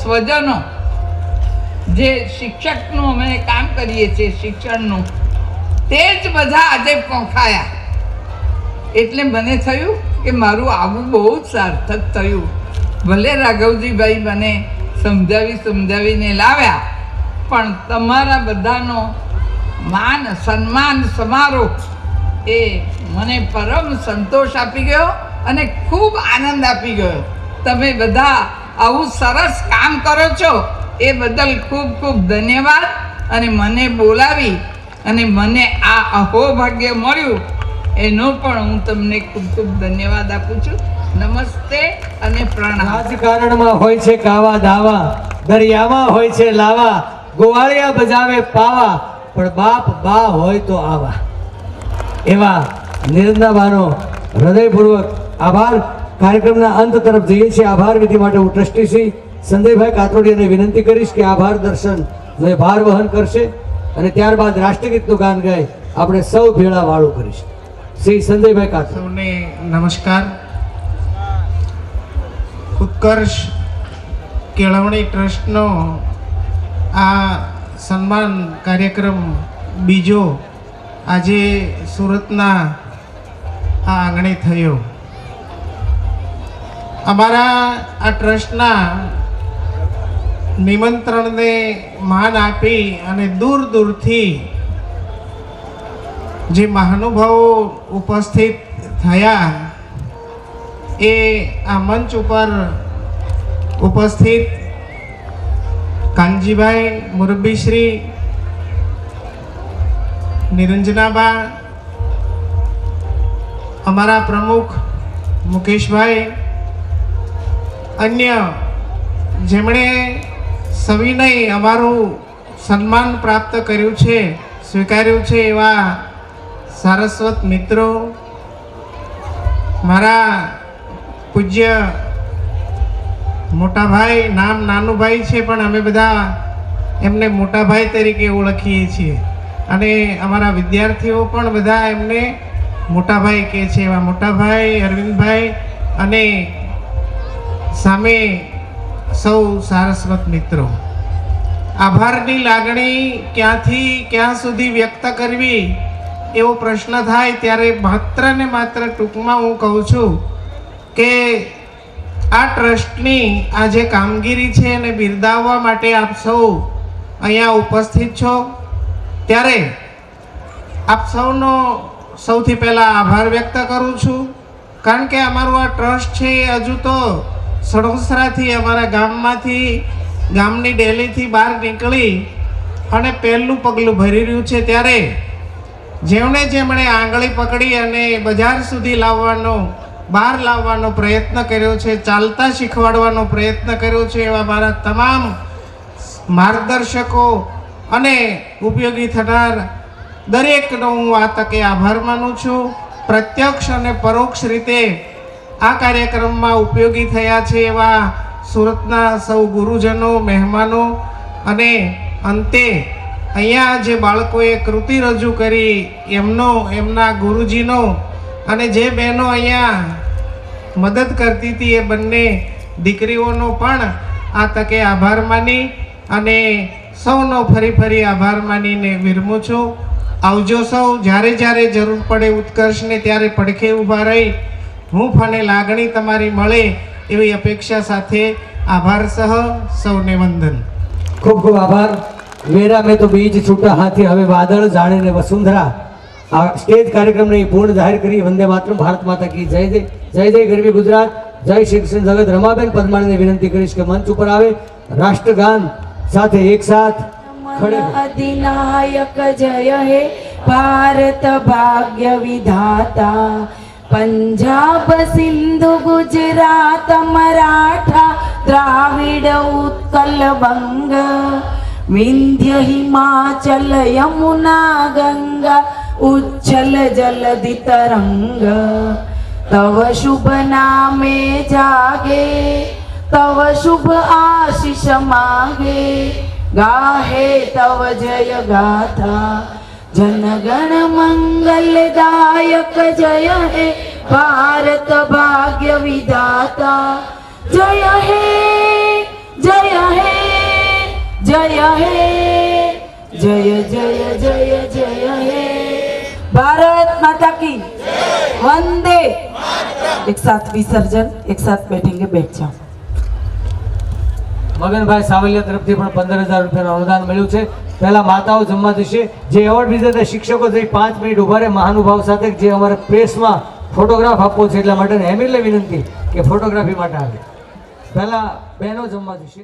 સ્વજનો, જે શિક્ષકનું અમે કામ કરીએ છીએ શિક્ષણનું, તે જ બધા આજે પોંખાયા. એટલે મને થયું કે મારું આવું બહુ જ સાર્થક થયું. ભલે રાઘવજીભાઈ મને સમજાવીને લાવ્યા, પણ તમારા બધાનો માન સન્માન સમારોહ એ મને પરમ સંતોષ આપી ગયો અને ખૂબ આનંદ આપી ગયો. તમે બધા આવું સરસ કામ કરો છો એ બદલ ખૂબ ખૂબ ધન્યવાદ. અને મને બોલાવી અને મને આ અહોભાગ્ય મળ્યું એનો પણ હું તમને ખૂબ ખૂબ ધન્યવાદ આપું છું. નમસ્તે અને પ્રણામ. રાજકારણમાં હોય છે કાવા દાવા, દરિયામાં હોય છે લાવા, ગોવાળિયા બજાવે પાવા, પણ બાપ બા હોય તો આવા. એવા નિરંજનાબાનો હૃદયપૂર્વક આભાર. કાર્યક્રમના અંત તરફ જઈએ છીએ. આભાર વિધિ માટે હું ટ્રસ્ટી શ્રી સંજયભાઈ કાતરોડિયાને વિનંતી કરીશ કે આભાર દર્શન ભાર વહન કરશે અને ત્યારબાદ રાષ્ટ્રગીતનું ગાન ગાઈ આપણે સૌ ભેળા વાળું કરીશું. શ્રી સંજયભાઈ કાતરોડિયા. સૌને નમસ્કાર. ઉત્કર્ષ કેળવણી ટ્રસ્ટનો આ સન્માન કાર્યક્રમ બીજો આજે સુરતના આ આંગણે થયો. અમારા આ ટ્રસ્ટના નિમંત્રણને માન આપી અને દૂર દૂરથી જે મહાનુભાવો ઉપસ્થિત થયા એ આ મંચ ઉપર ઉપસ્થિત કાનજીભાઈ, મુરબ્બીશ્રી, નિરંજનાબા, અમારા પ્રમુખ મુકેશભાઈ, અન્ય જેમણે સવિનય અમારું સન્માન પ્રાપ્ત કર્યું છે, સ્વીકાર્યું છે, એવા સારસ્વત મિત્રો, મારા પૂજ્ય મોટાભાઈ, નામ નાનુભાઈ છે પણ અમે બધા એમને મોટાભાઈ તરીકે ઓળખીએ છીએ અને અમારા વિદ્યાર્થીઓ પણ બધા એમને મોટાભાઈ કહે છે. એવા મોટાભાઈ, અરવિંદભાઈ અને સામે સૌ સારસ્વત મિત્રો, આભારની લાગણી ક્યાંથી ક્યાં સુધી વ્યક્ત કરવી એવો પ્રશ્ન થાય ત્યારે માત્ર ને માત્ર ટૂંકમાં હું કહું છું કે આ ટ્રસ્ટની આ જે કામગીરી છે એને બિરદાવવા માટે આપ સૌ અહીંયા ઉપસ્થિત છો ત્યારે આપ સૌનો સૌથી પહેલાં આભાર વ્યક્ત કરું છું. કારણ કે અમારું આ ટ્રસ્ટ છે એ હજુ તો સડોસરાથી, અમારા ગામમાંથી, ગામની ડેલીથી બહાર નીકળી અને પહેલું પગલું ભરી રહ્યું છે. ત્યારે જેમણે આંગળી પકડી અને બજાર સુધી લાવવાનો, બહાર લાવવાનો પ્રયત્ન કર્યો છે, ચાલતા શીખવાડવાનો પ્રયત્ન કર્યો છે, એવા મારા તમામ માર્ગદર્શકો અને ઉપયોગી થનાર દરેકનો હું આ તકે આભાર માનું છું. પ્રત્યક્ષ અને પરોક્ષ રીતે આ કાર્યક્રમમાં ઉપયોગી થયા છે એવા સુરતના સૌ ગુરુજનો, મહેમાનો અને અંતે અહીંયા જે બાળકોએ કૃતિ રજૂ કરી એમના ગુરુજીનો અને જે બહેનો અહીંયા મદદ કરતી હતી એ બંને દીકરીઓનો પણ આ તકે આભાર માની અને સૌનો ફરી આભાર માનીને વિરમું છું. આવજો સૌ. જ્યારે જ્યારે જરૂર પડે ઉત્કર્ષને ત્યારે પડખે ઊભા રહી હૂંફ અને લાગણી તમારી મળે એવી અપેક્ષા સાથે આભાર સહ સૌને વંદન. ખૂબ ખૂબ આભાર. વેરા મેં તો બીજ છૂટા હાથી, હવે વાદળ જાણે વસુંધરા. આ સ્ટેજ કાર્યક્રમને પૂર્ણ જાહેર કરી. વંદે માતરમ. ભારત માતા કી જય જય. જય જય ગરવી ગુજરાત. જય શ્રી કૃષ્ણ જગત. રમાબેન પરમારને વિનંતી કરીશ કે મંચ ઉપર આવે. રાષ્ટ્રગાન સાથે એક સાથ ખડે. अधिनायक जय हे भारत भाग्य विधाता पंजाब सिंधु गुजरात मराठा द्राविड उत्कल बंग विंध्य हिमाचल यमुना गंगा उच्छल जलधि तरंग तव शुभ नामे जागे तव शुभ आशीष मागे गाहे तव जय गाथा जनगण मंगलदायक जय हे भारत भाग्य विधाता जय हे जय हे जय हे जय जय जय जय हे भारत माता की वंदे. एक साथ विसर्जन, एक साथ बैठेंगे, बैठ जाओ. મગનભાઈ સાવલિયા તરફથી પણ 15,000 રૂપિયાનું અનુદાન મળ્યું છે. પહેલા માતાઓ જમવા જશે. જે એવોર્ડ વિજેતા શિક્ષકો જઈ 5 મિનિટ ઉભા રહે મહાનુભાવ સાથે, જે અમારે પ્રેસમાં ફોટોગ્રાફ આપવો છે એટલા માટે એમને વિનંતી કે ફોટોગ્રાફી માટે આવે. પહેલા બહેનો જમવા જશે.